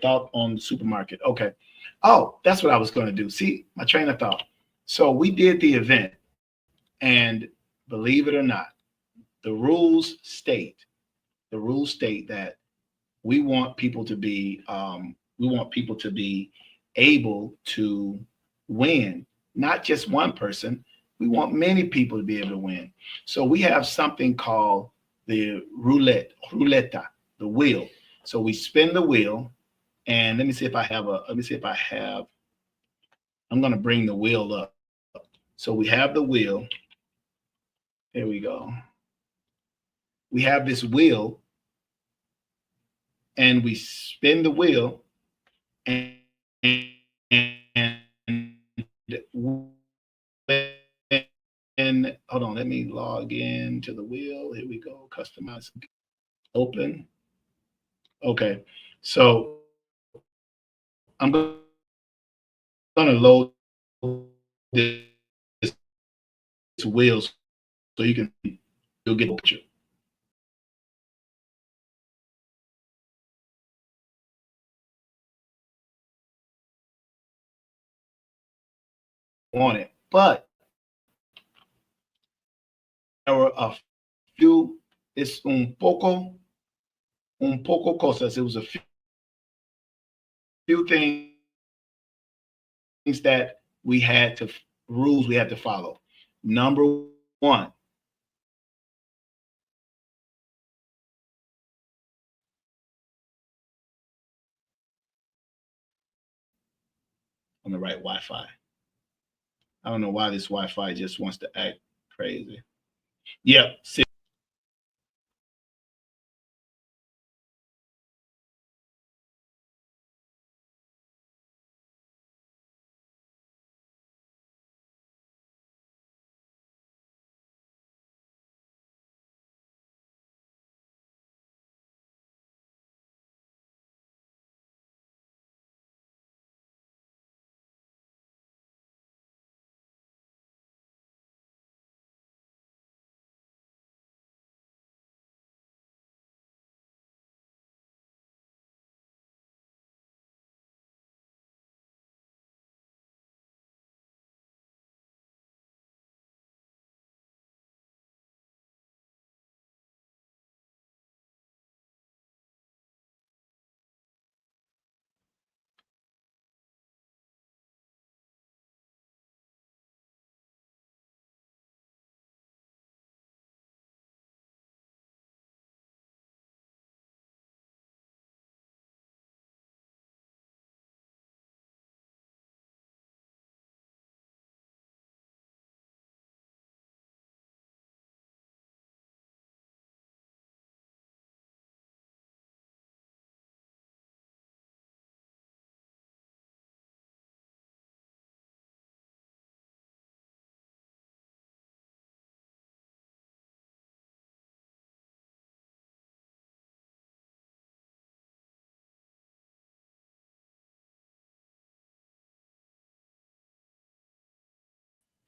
thought on the supermarket. Okay. Oh, that's what I was going to do. See, my train of thought. So we did the event, and believe it or not, the rules state that we want people to be able to win, not just one person. We want many people to be able to win. So we have something called the roulette, the wheel. So we spin the wheel, and let me see if I have. I'm going to bring the wheel up. So we have the wheel. Here we go. We have this wheel, and we spin the wheel, and hold on, let me log in to the wheel. Here we go. Customize, open. Okay, so I'm going to load this wheel so you'll get a picture. on it, but there were a few, it's un poco cosas. It was a few things that we had to, rules we had to follow. Number one, on the right Wi-Fi. I don't know why this Wi-Fi just wants to act crazy. Yep. See,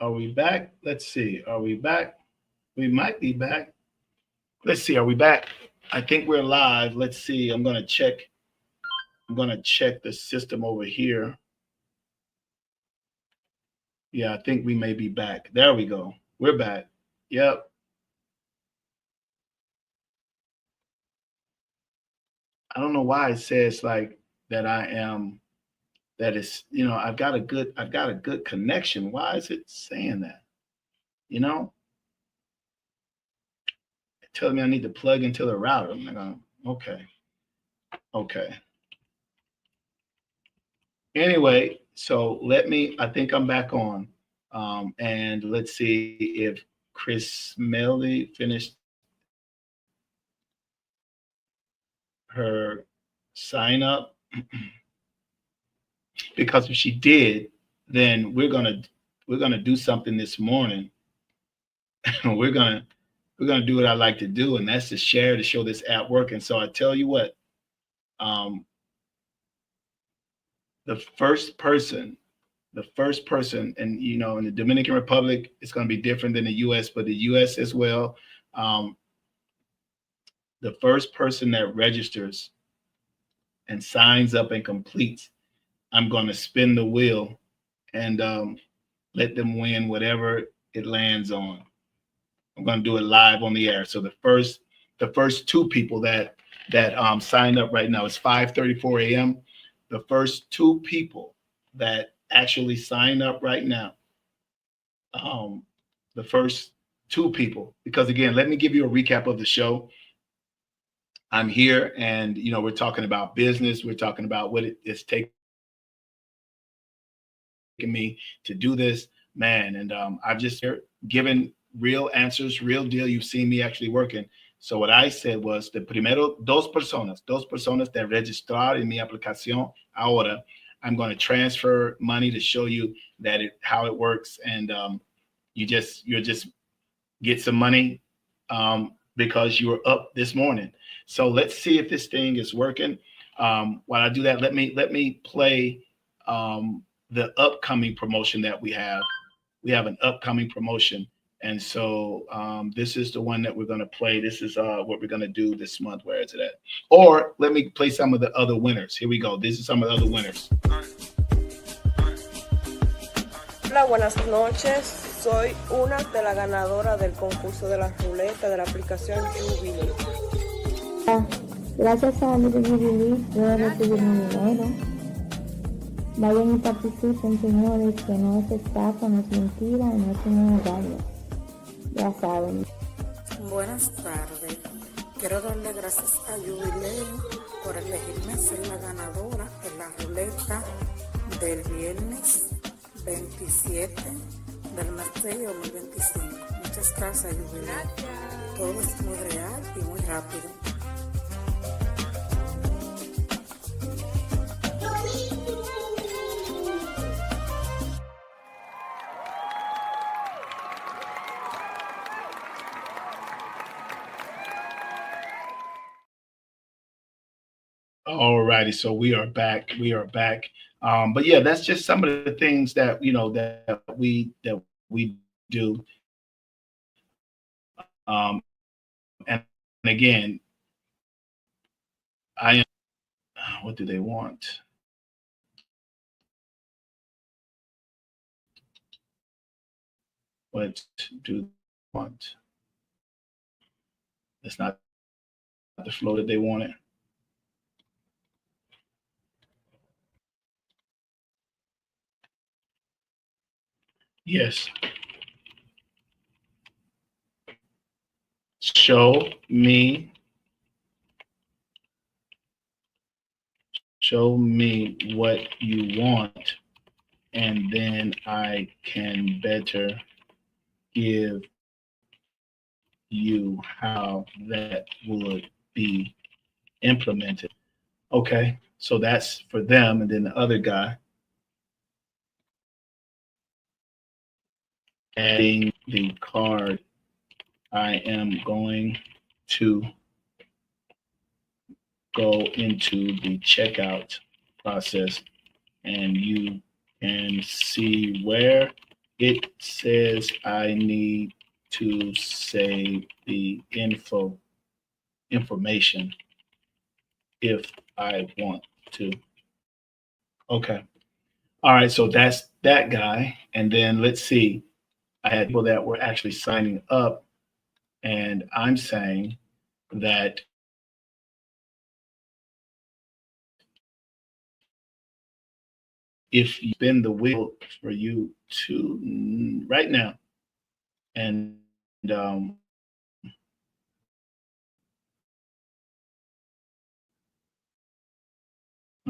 are we back? Let's see. Are we back? We might be back. Let's see. Are we back? I think we're live. Let's see. I'm gonna check. I'm gonna check the system over here. Yeah, I think we may be back. There we go. We're back. Yep. I don't know why it says like that I am, that is, I've got a good connection. Why is it saying that? You know, it tells me I need to plug into the router. I'm like, okay. Okay. Anyway, so I think I'm back on. And let's see if Chris Melly finished her sign up. Because if she did, then we're gonna do something this morning. we're gonna do what I like to do, and that's to share, to show this app working. So I tell you what, the first person, and in the Dominican Republic, it's going to be different than the U.S., but the U.S. as well. The first person that registers and signs up and completes, I'm going to spin the wheel and let them win whatever it lands on. I'm going to do it live on the air. So the first two people that signed up right now, it's 5:34 a.m. The first two people that actually sign up right now, the first two people, because again, let me give you a recap of the show. I'm here and, we're talking about business. We're talking about what it's taking me to do this, man. And I've just given real answers, real deal. You've seen me actually working. So what I said was, the primero dos personas that registrar en mi aplicación ahora, I'm going to transfer money to show you that how it works. And you'll just get some money because you were up this morning. So let's see if this thing is working. While I do that, let me play the upcoming promotion that we have. We have an upcoming promotion. And so this is the one that we're going to play. This is what we're going to do this month. Where is it at? Or let me play some of the other winners. Here we go. This is some of the other winners. Hola, buenas noches. Soy una de las ganadoras del concurso de la ruleta de la aplicación Jubielee. Gracias a mi Jubielee puedo recibir mi dinero. Vayan y participen, señores, que no es estafa, no es mentira, no es un engaño. Ya saben. Buenas tardes. Quiero darle gracias a Jubielee por elegirme ser la ganadora en la ruleta del viernes 27 del mes de 2025. Muchas gracias, Jubielee. Todo es muy real y muy rápido. All righty, so we are back. We are back. But yeah, that's just some of the things that we do. And again, I am. What do they want? What do they want? It's not the flow that they wanted. Yes. Show me what you want, and then I can better give you how that would be implemented. Okay, so that's for them, and then the other guy adding the card. I am going to go into the checkout process, and you can see where it says I need to save the information if I want to. Okay. All right, so that's that guy. And then let's see. I had people that were actually signing up, and I'm saying that if you spin the wheel for you to right now, and I'm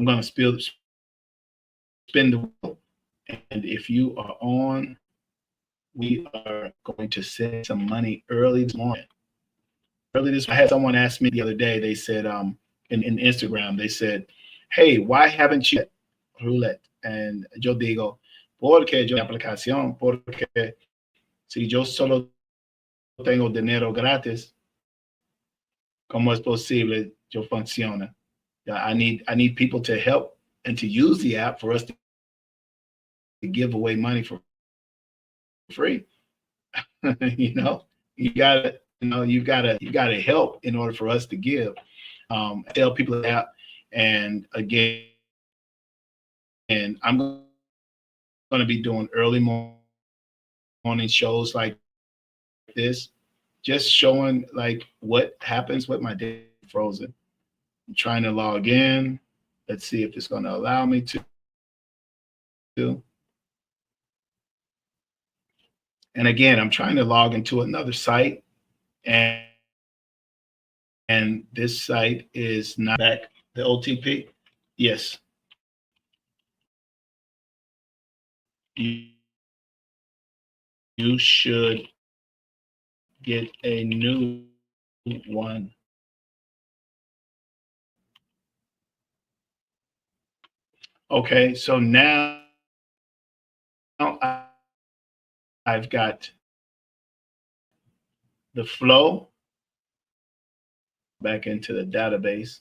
going to spin the wheel, and if you are on, we are going to send some money early this morning. I had someone ask me the other day. They said, in Instagram, they said, "Hey, why haven't you roulette?" And yo digo, porque yo aplicación, porque si yo solo tengo dinero gratis, ¿cómo es posible yo funciona? I need people to help and to use the app for us to give away money for free. you know, you gotta, you gotta help in order for us to give. Tell people that, and again, and I'm going to be doing early morning shows like this, just showing like what happens with my day frozen. I'm trying to log in. Let's see if it's going to allow me to. And again, I'm trying to log into another site, and this site is not back the OTP. Yes. You should get a new one. Okay, so now I've got the flow back into the database.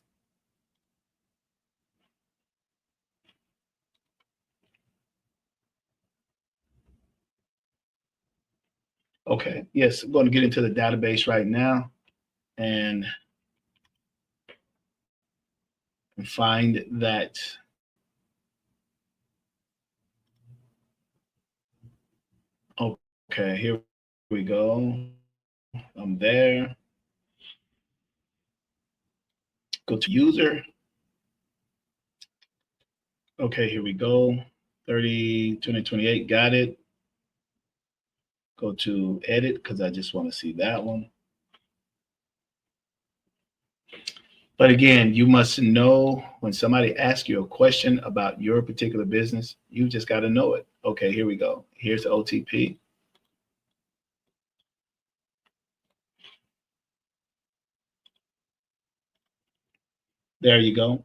Okay, yes, I'm going to get into the database right now and find that Okay, here we go. I'm there. Go to user. Okay, here we go. 30, 2028, got it. Go to edit because I just want to see that one. But again, you must know when somebody asks you a question about your particular business, you just got to know it. Okay, here we go. Here's the OTP. There you go.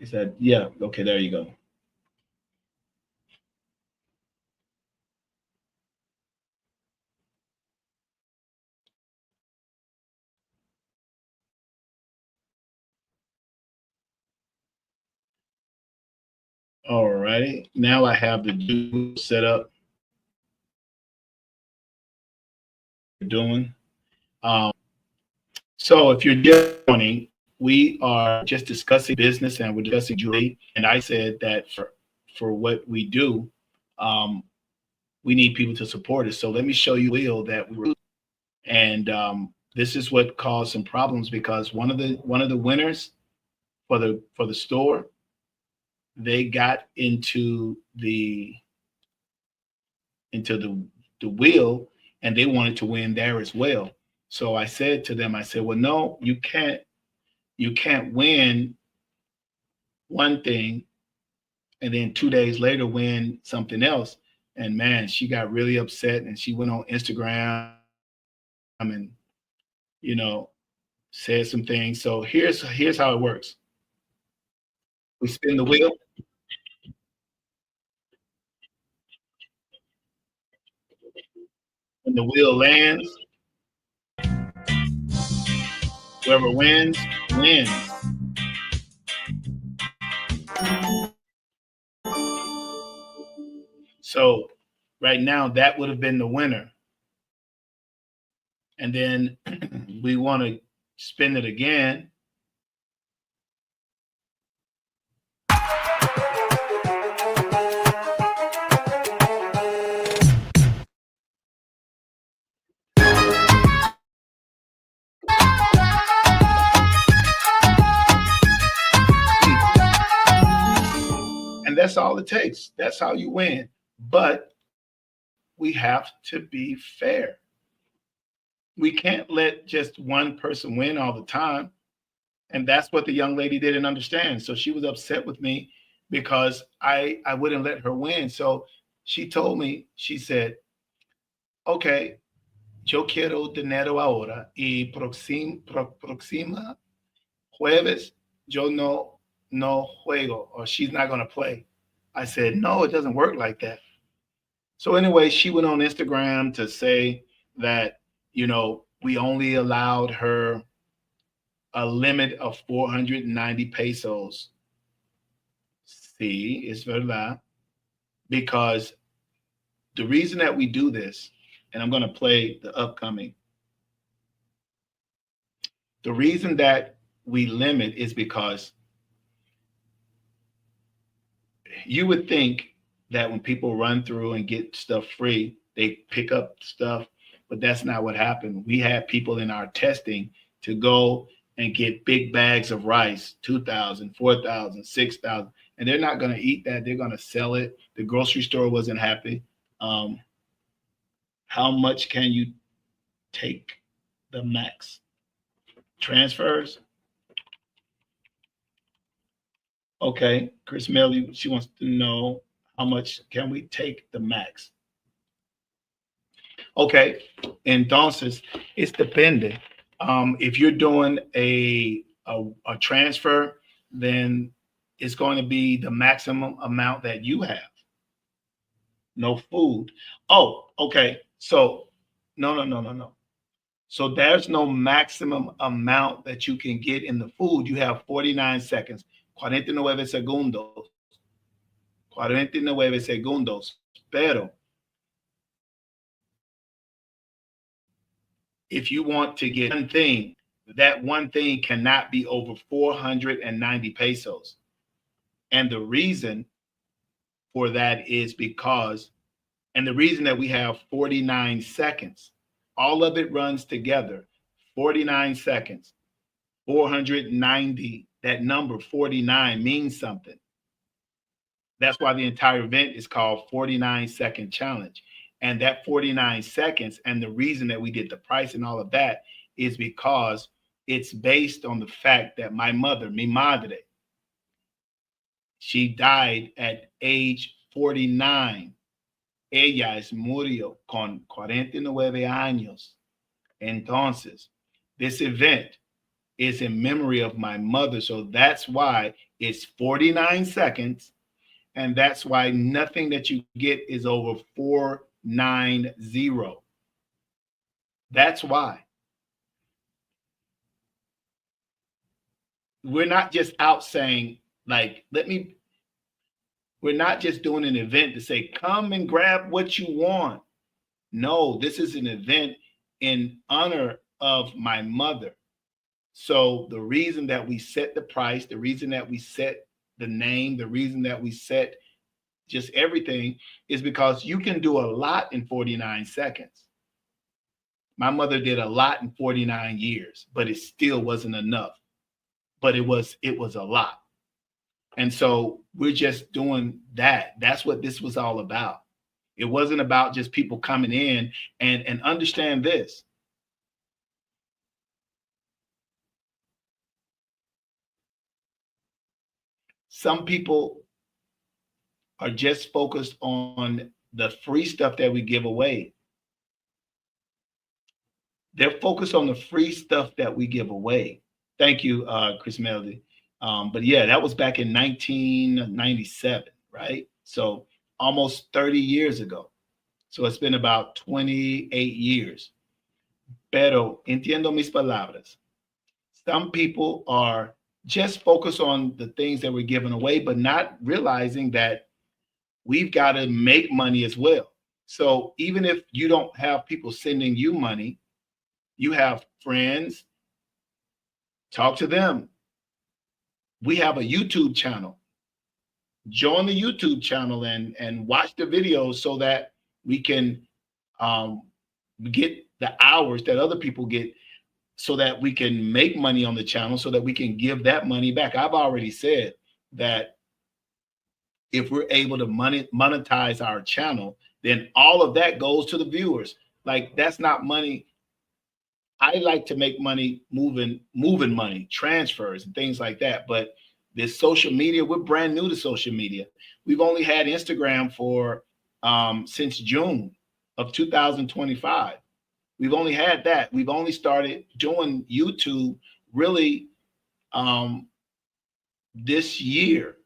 Is that, yeah, okay, there you go. All righty. Now I have the do set up. Doing. So if you're just joining, we are just discussing business and we're discussing Jubielee. And I said that for what we do, we need people to support us. So let me show you wheel that we were, and this is what caused some problems because one of the winners for the store, they got into the wheel and they wanted to win there as well. So I said to them, I said, well, no, you can't win one thing and then 2 days later win something else. And man, she got really upset and she went on Instagram and you know said some things. So here's how it works. We spin the wheel. When the wheel lands, whoever wins, wins. So right now, that would have been the winner. And then we want to spin it again. And that's all it takes. That's how you win. But we have to be fair. We can't let just one person win all the time. And that's what the young lady didn't understand. So she was upset with me because I wouldn't let her win. So she told me, she said, okay, yo quiero dinero ahora y próxima jueves yo no juego, or she's not going to play. I said, no, it doesn't work like that. So anyway, she went on Instagram to say that, we only allowed her a limit of 490 pesos. Sí, es verdad. Because the reason that we do this, and I'm going to play the upcoming, the reason that we limit is because you would think that when people run through and get stuff free, they pick up stuff, but that's not what happened. We had people in our testing to go and get big bags of rice, 2,000, 4,000, 6,000, and they're not going to eat that. They're going to sell it. The grocery store wasn't happy. How much can you take the max? Transfers? Okay, Chris Melly, she wants to know how much can we take the max? Okay, entonces, it's depende. If you're doing a transfer, then it's going to be the maximum amount that you have. No food. Oh, okay. So no. So there's no maximum amount that you can get in the food. You have 49 seconds. 49 segundos. 49 segundos. Pero if you want to get one thing, that one thing cannot be over 490 pesos. And the reason for that is because, And the reason that we have 49 seconds, all of it runs together, 49 seconds, 490, that number 49 means something. That's why the entire event is called 49-second challenge. And that 49 seconds, and the reason that we did the price and all of that is because it's based on the fact that my mother, mi madre, she died at age 49. Ella murió con 49 años. Entonces, this event is in memory of my mother. So that's why it's 49 seconds. And that's why nothing that you get is over 490. That's why. We're not just out saying, like, we're not just doing an event to say, come and grab what you want. No, this is an event in honor of my mother. So the reason that we set the price, the reason that we set the name, the reason that we set just everything is because you can do a lot in 49 seconds. My mother did a lot in 49 years, but it still wasn't enough. But it was a lot. And so we're just doing that. That's what this was all about. It wasn't about just people coming in and understand this. Some people are just focused on the free stuff that we give away. They're focused on the free stuff that we give away. Thank you, Chris Melody. But yeah, that was back in 1997, right? So almost 30 years ago. So it's been about 28 years. Pero entiendo mis palabras. Some people are just focused on the things that we're giving away, but not realizing that we've got to make money as well. So even if you don't have people sending you money, you have friends, talk to them. We have a YouTube channel. Join the YouTube channel and watch the videos so that we can get the hours that other people get, so that we can make money on the channel, so that we can give that money back. I've already said that if we're able to monetize our channel, then all of that goes to the viewers. Like, that's not money. I like to make money moving money, transfers and things like that. But this social media, we're brand new to social media. We've only had Instagram for since June of 2025. We've only had that. We've only started doing YouTube really this year.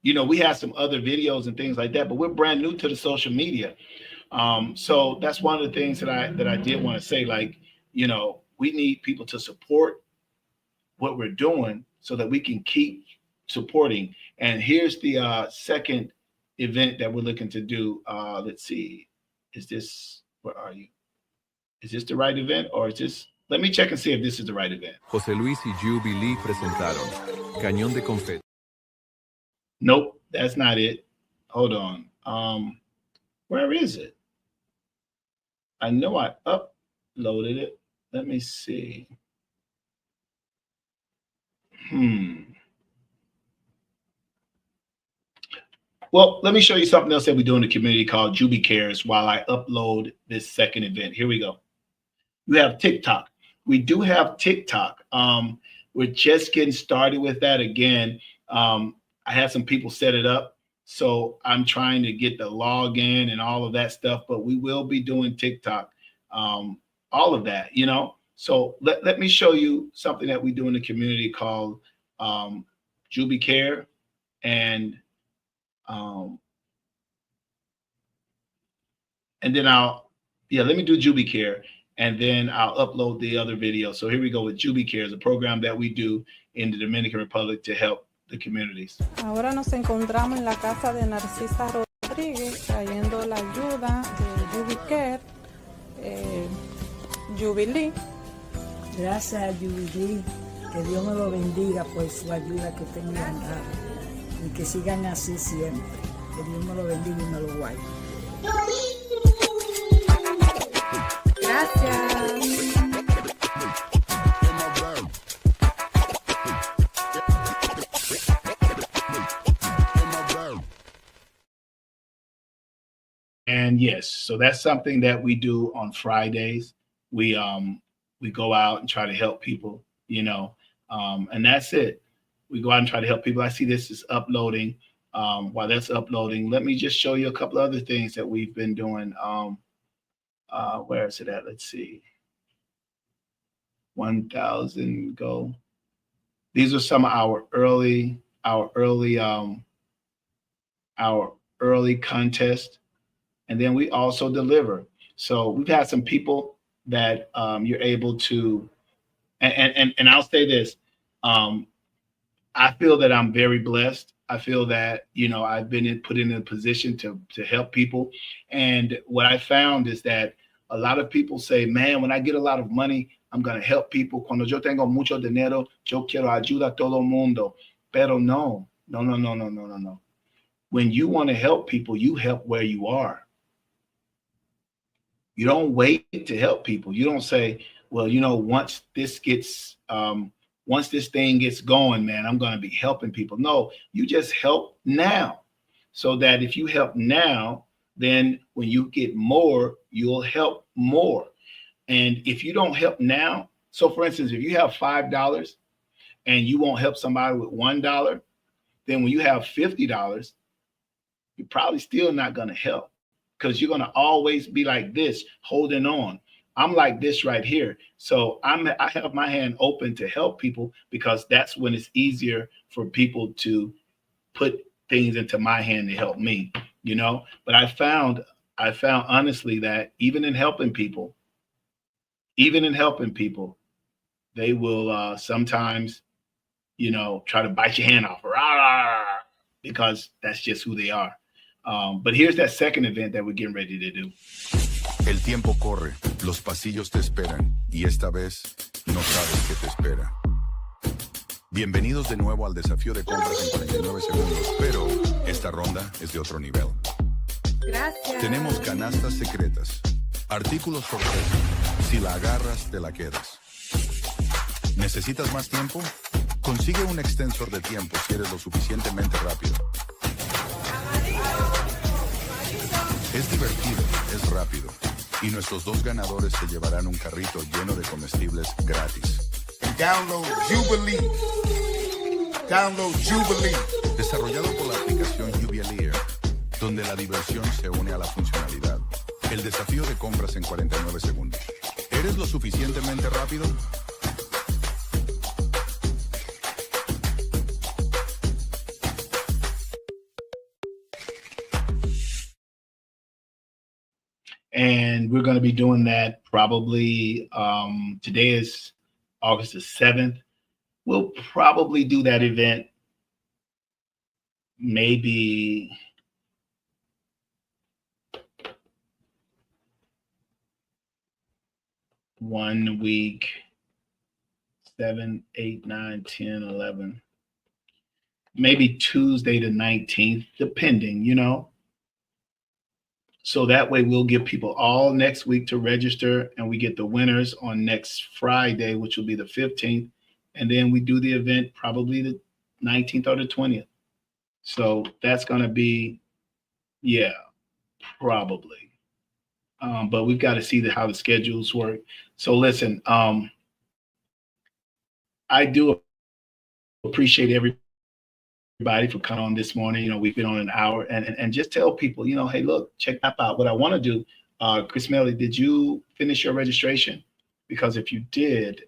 You know, we had some other videos and things like that, but we're brand new to the social media. So that's one of the things that I did want to say. Like, you know, we need people to support what we're doing so that we can keep supporting. And here's the second event that we're looking to do. Let's see. Is this, where are you? Is this the right event, or is this? Let me check and see if this is the right event. José Luis y Jubielee presentaron Cañón de Confeti. Nope, that's not it. Hold on. Where is it? I know I uploaded it. Let me see. Well, let me show you something else that we do in the community called Jubie Cares while I upload this second event. Here we go. We have TikTok. We do have TikTok. We're just getting started with that again. I had some people set it up, so I'm trying to get the login and all of that stuff, but we will be doing TikTok, all of that, you know. So let me show you something that we do in the community called Jubie Care, and then let me do Jubie Care, and then I'll upload the other video. So here we go with Jubie Care, a program that we do in the Dominican Republic to help the communities. Ahora nos encontramos en la casa de Narcisa Rodríguez trayendo la ayuda de Jubie Care, Jubielee. Gracias a Jubielee, que Dios me lo bendiga por su ayuda que usted me han dado y que sigan así siempre. Que Dios me lo bendiga y me lo guarde. And yes, so that's something that we do on Fridays. We go out and try to help people, and that's it. We go out and try to help people. I see this is uploading. While that's uploading, let me just show you a couple other things that we've been doing. Where is it at? Let's see. 1,000 go. These are some of our early contest, and then we also deliver. So we've had some people that you're able to, and I'll say this, I feel that I'm very blessed. I feel that I've been put in a position to help people, and what I found is that a lot of people say, "Man, when I get a lot of money, I'm gonna help people. Cuando yo tengo mucho dinero, yo quiero ayudar a todo mundo." Pero no. When you want to help people, you help where you are. You don't wait to help people. You don't say, well, once this thing gets going, man, I'm going to be helping people. No, you just help now, so that if you help now, then when you get more, you'll help more. And if you don't help now, so for instance, if you have $5 and you won't help somebody with $1, then when you have $50, you're probably still not going to help, because you're going to always be like this, holding on. I'm like this right here. So I have my hand open to help people, because that's when it's easier for people to put things into my hand to help me, But I found honestly that even in helping people, they will sometimes, try to bite your hand off, because that's just who they are. But here's that second event that we're getting ready to do. El tiempo corre, los pasillos te esperan, y esta vez no sabes qué te espera. Bienvenidos de nuevo al desafío de compras en 49 segundos, pero esta ronda es de otro nivel. Gracias. Tenemos canastas secretas, artículos sorpresa. Si la agarras, te la quedas. ¿Necesitas más tiempo? Consigue un extensor de tiempo si eres lo suficientemente rápido. Es divertido, es rápido, y nuestros dos ganadores se llevarán un carrito lleno de comestibles gratis. Download Jubielee. Download Jubielee. Desarrollado por la aplicación Jubielee, donde la diversión se une a la funcionalidad. El desafío de compras en 49 segundos. ¿Eres lo suficientemente rápido? And we're going to be doing that probably, today is August the 7th. We'll probably do that event maybe one week, 7, 8, 9, 10, 11, maybe Tuesday the 19th, depending, So that way we'll give people all next week to register, and we get the winners on next Friday, which will be the 15th. And then we do the event probably the 19th or the 20th. So that's going to be, probably. But we've got to see how the schedules work. So listen, I do appreciate everybody for coming on this morning. We've been on an hour, and just tell people, hey, look, check that out. What I want to do, Chris Melly, did you finish your registration? Because if you did,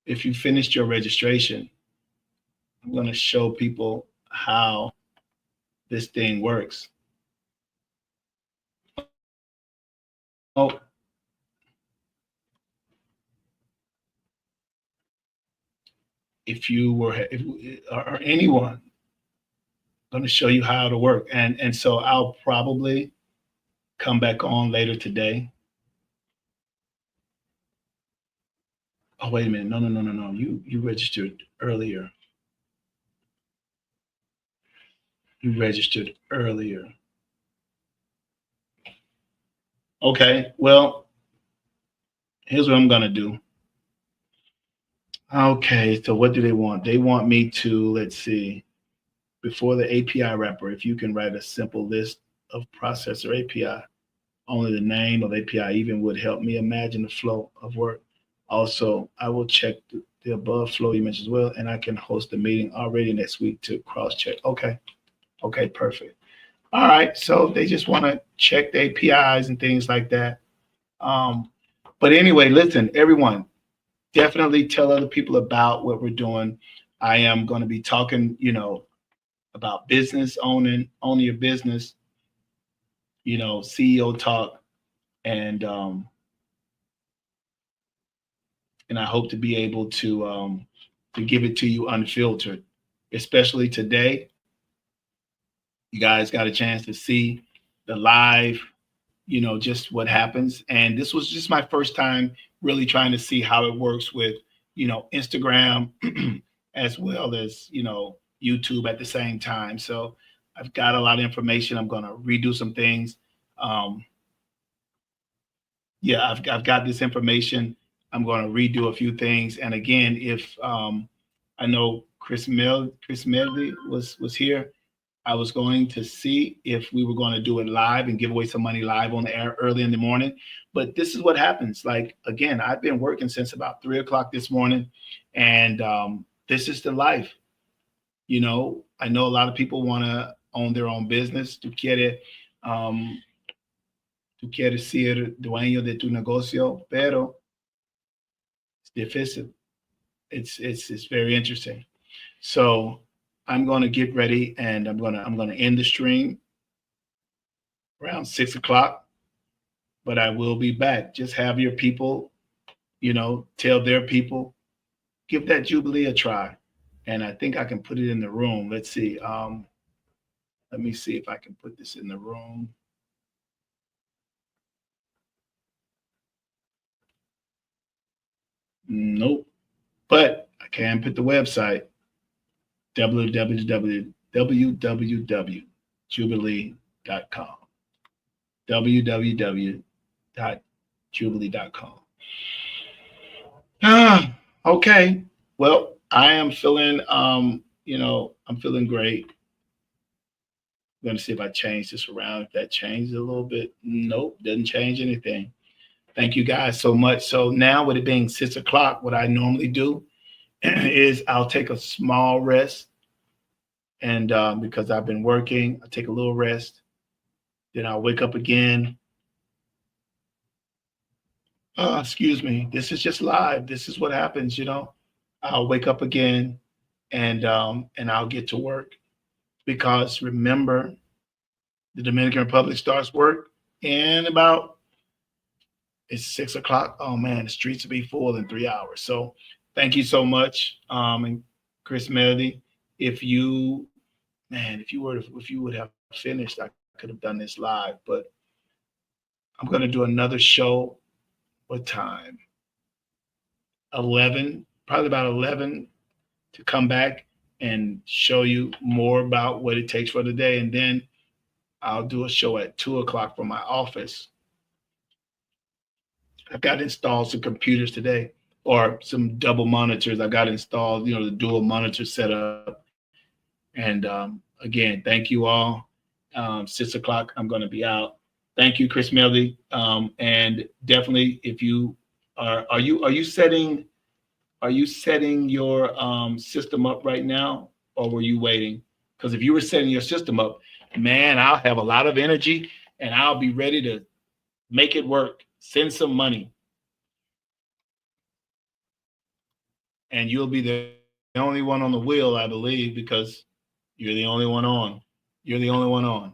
if you finished your registration, I'm going to show people how this thing works. Oh. If or anyone, going to show you how to work. And so I'll probably come back on later today. Oh, wait a minute. No. You registered earlier. Okay, well, here's what I'm going to do. Okay, so what do they want? They want me to, let's see, before the API wrapper, if you can write a simple list of processor API. Only the name of API even would help me imagine the flow of work. Also, I will check the above flow image as well, and I can host a meeting already next week to cross check. Okay. Okay, perfect. All right. So they just want to check the APIs and things like that. Um, but anyway, listen, everyone, definitely tell other people about what we're doing. I am going to be talking, about business owning your business, CEO talk, and I hope to be able to give it to you unfiltered, especially today. You guys got a chance to see the live, just what happens. And this was just my first time really trying to see how it works with, Instagram as well as, YouTube at the same time. So I've got a lot of information. I'm going to redo some things. Um, yeah, I've got this information. I'm going to redo a few things. And again, if I know Chris Medley was here, I was going to see if we were going to do it live and give away some money live on the air early in the morning. But this is what happens. Like, again, I've been working since about 3 o'clock this morning, and this is the life. I know a lot of people want to own their own business. Um, tú quieres ser dueño de tu negocio, pero it's difícil. It's very interesting. So I'm going to get ready, and I'm gonna end the stream around 6 o'clock. But I will be back. Just have your people, tell their people, give that Jubilee a try. And I think I can put it in the room. Let's see. Let me see if I can put this in the room. Nope. But I can put the website www.jubilee.com. www.jubilee.com. Okay. Well, I am feeling I'm feeling great. I'm gonna see if I change this around. If that changes a little bit. Nope, doesn't change anything. Thank you guys so much. So now with it being 6 o'clock, what I normally do is I'll take a small rest. And because I've been working, I take a little rest. Then I'll wake up again. Excuse me. This is just live. This is what happens, I'll wake up again, and I'll get to work. Because remember, the Dominican Republic starts work in about, it's 6 o'clock. Oh man, the streets will be full in 3 hours. So thank you so much. And Chris Melody, if you would have finished, I could have done this live, but I'm going to do another show. What time? 11, probably about 11, to come back and show you more about what it takes for the day. And then I'll do a show at 2 o'clock from my office. I've got installed some computers today, or some double monitors. I've got installed, the dual monitor setup. And again, thank you all. 6 o'clock, I'm going to be out. Thank you, Chris Melly. And definitely, if you are you setting your system up right now, or were you waiting? Because if you were setting your system up, man, I'll have a lot of energy and I'll be ready to make it work. Send some money. And you'll be the only one on the wheel, I believe, because you're the only one on. You're the only one on.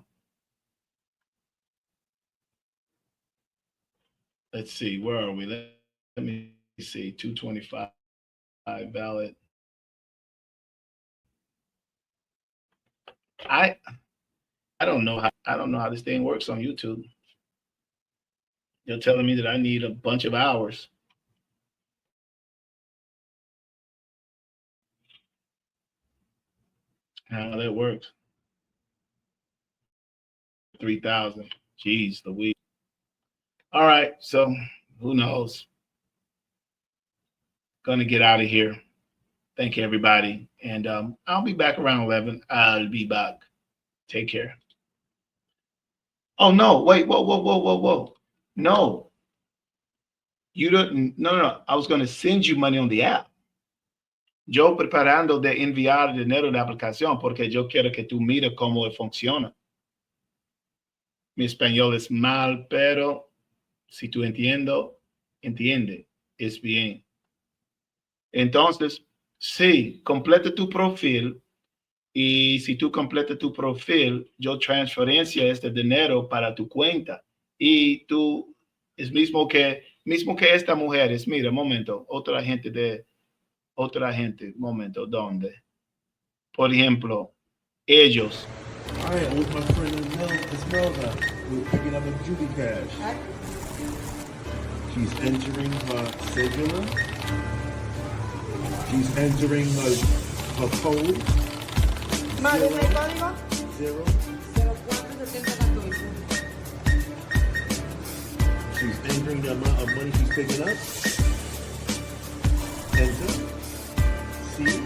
Let's see, where are we? Let me see, 225 ballot. I don't know how this thing works on YouTube. You're telling me that I need a bunch of hours. How that works. 3,000. Jeez, the week. All right, so who knows? Gonna get out of here. Thank you, everybody. And I'll be back around 11. I'll be back. Take care. Oh no, wait, whoa. No, you don't, no. I was going to send you money on the app. Yo preparando de enviar dinero de aplicación porque yo quiero que tú mires cómo funciona. Mi español es mal, pero si tú entiende, es bien. Entonces, sí, completa tu perfil y si tú completas tu perfil, yo transferencia este dinero para tu cuenta y tú es mismo que esta mujer es, mira, momento, otra gente, momento, ¿dónde? Por ejemplo, ellos. All right, with my friend Esmelda, we're picking up a Jubie cash. She's entering her cedula. She's entering her code. Madre, ¿el código? 047014. She's entering the amount of money she's picking up. Enter. See.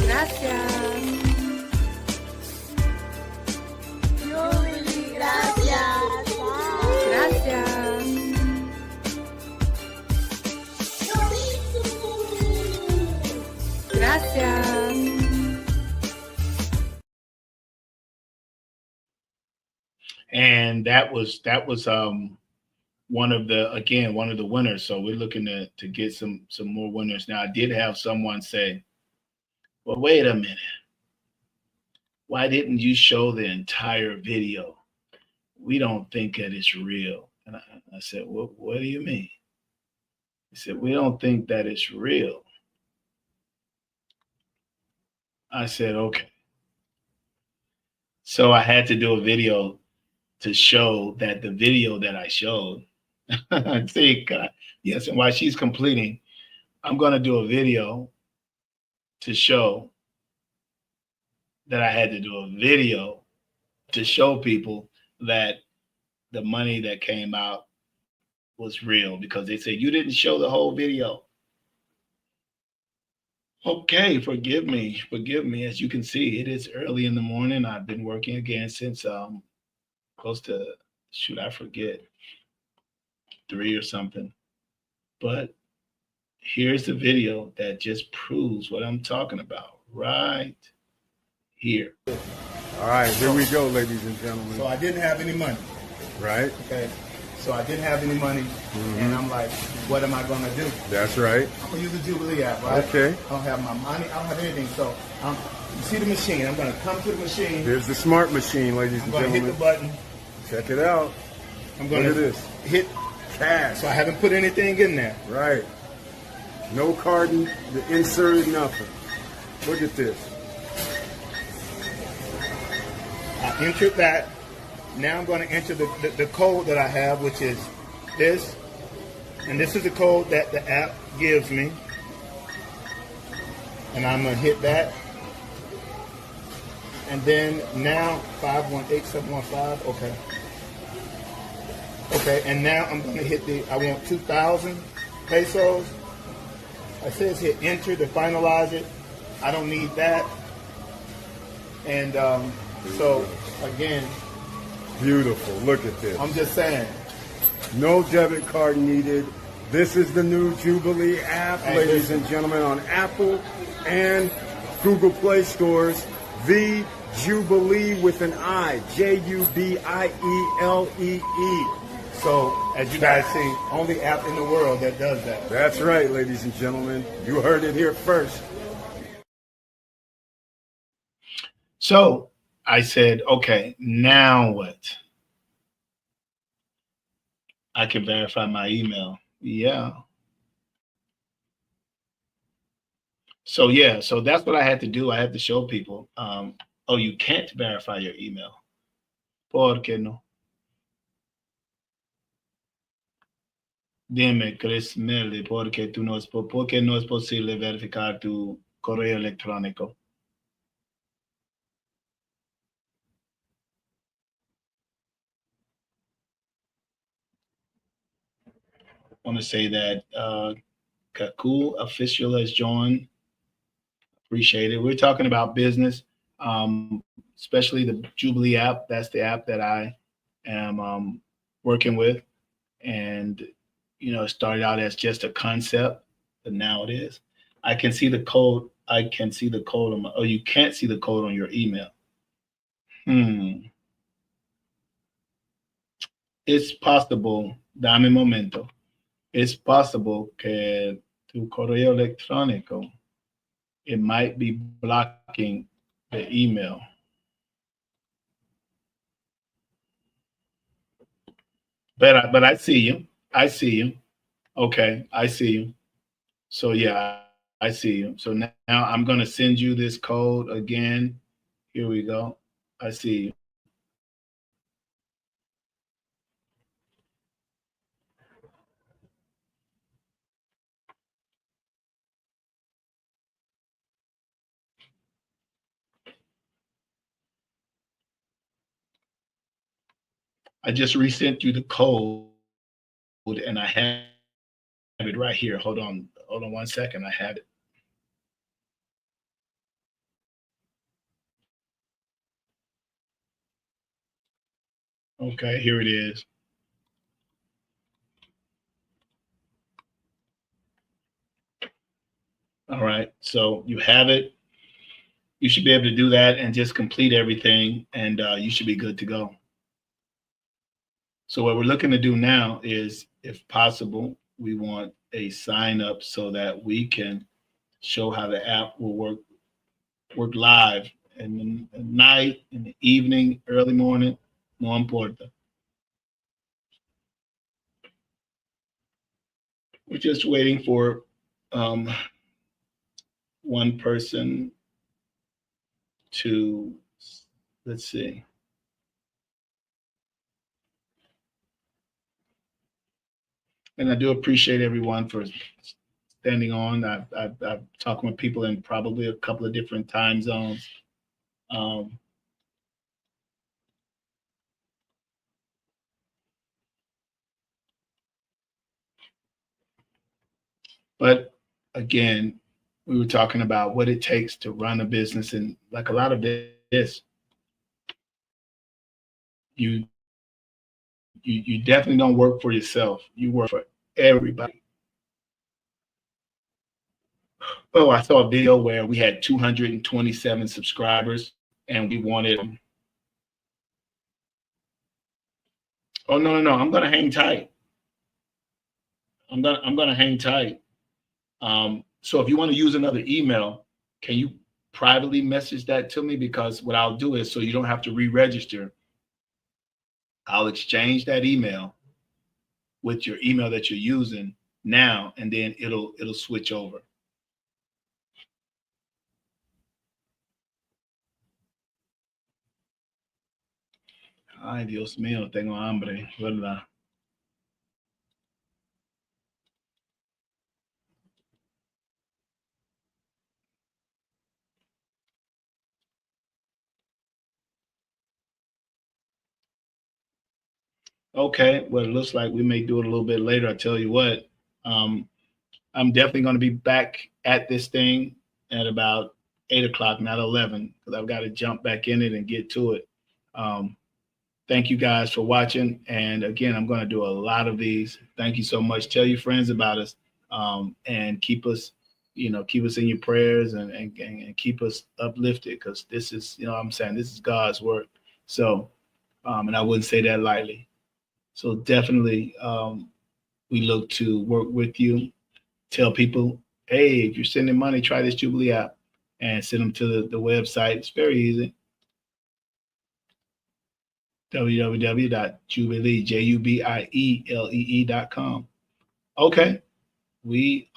Gracias. Jubielee, gracias. Gracias. Gracias. And that was one of the winners. So we're looking to get some more winners. Now I did have someone say, well, wait a minute. Why didn't you show the entire video? We don't think that it's real. And I said, well, what do you mean? He said, we don't think that it's real. I said, okay. So I had to do a video to show that the video that I showed, see, yes, and while she's completing, I'm going to do a video to show that I had to do a video to show people that the money that came out was real because they said, you didn't show the whole video. Okay, forgive me. As you can see, it is early in the morning. I've been working again since close to, I forget, 3 or something. But here's the video that just proves what I'm talking about right here. All right, here we go, ladies and gentlemen. So I didn't have any money. Right? Okay. So I didn't have any money, and I'm like, what am I going to do? That's right. I'm going to use the Jubielee app, right? Okay. I don't have my money. I don't have anything. So you see the machine. I'm going to come to the machine. Here's the smart machine, ladies and gentlemen. I'm going to hit the button. Check it out. I'm going Look to at this. hit cash. So I haven't put anything in there. Right. No card inserted, nothing. Look at this. I entered that. Now I'm going to enter the code that I have, which is this. And this is the code that the app gives me. And I'm going to hit that. And then now 518715. Okay. Okay, and now I'm going to hit I want 2,000 pesos. It says hit enter to finalize it. I don't need that. And so, again. Beautiful. Look at this. I'm just saying. No debit card needed. This is the new Jubielee app, ladies and gentlemen, on Apple and Google Play stores. The Jubielee with an I. Jubielee. So, as you guys see, only app in the world that does that. That's right, ladies and gentlemen. You heard it here first. So I said, okay, now what? I can verify my email. Yeah. So yeah, so that's what I had to do. I had to show people, oh, you can't verify your email. ¿Por qué no? Dime, Chris Melly, ¿por qué no es posible verificar tu correo electrónico? I want to say that Kaku official has joined. Appreciate it. We're talking about business, especially the Jubielee app. That's the app that I am working with. And, it started out as just a concept, but now it is. I can see the code. I can see the code on oh, you can't see the code on your email. It's possible, dame un momento. It's possible que tu correo electrónico, it might be blocking the email. But I see you. I see you. Okay, I see you. So yeah, I see you. So now I'm gonna send you this code again. Here we go. I see you. I just resent you the code and I have it right here. Hold on. Hold on 1 second. I have it. Okay, here it is. All right. So you have it. You should be able to do that and just complete everything, and you should be good to go. So what we're looking to do now is, if possible, we want a sign up so that we can show how the app will work live in the night, in the evening, early morning, no importa. We're just waiting for um, one person to, let's see. And I do appreciate everyone for standing on. I've talked with people in probably a couple of different time zones. Um, but again, we were talking about what it takes to run a business, and like a lot of this, you you definitely don't work for yourself. You work for everybody. Oh, I saw a video where we had 227 subscribers and we wanted. Oh no! I'm gonna hang tight. I'm gonna hang tight. So if you want to use another email, can you privately message that to me? Because what I'll do is, so you don't have to re-register, I'll exchange that email with your email that you're using now, and then it'll switch over. Ay, Dios mío, tengo hambre, ¿verdad? Okay, well, it looks like we may do it a little bit later. I tell you what, um, I'm definitely going to be back at this thing at about 8 o'clock, not 11, because I've got to jump back in it and get to it. Um, Thank you guys for watching. And again, I'm going to do a lot of these. Thank you so much. Tell your friends about us, and keep us, keep us in your prayers, and keep us uplifted, because this is, I'm saying, this is God's work. So, and I wouldn't say that lightly. So definitely, we look to work with you. Tell people, hey, if you're sending money, try this Jubielee app, and send them to the website. It's very easy. www.jubielee.com. Okay, we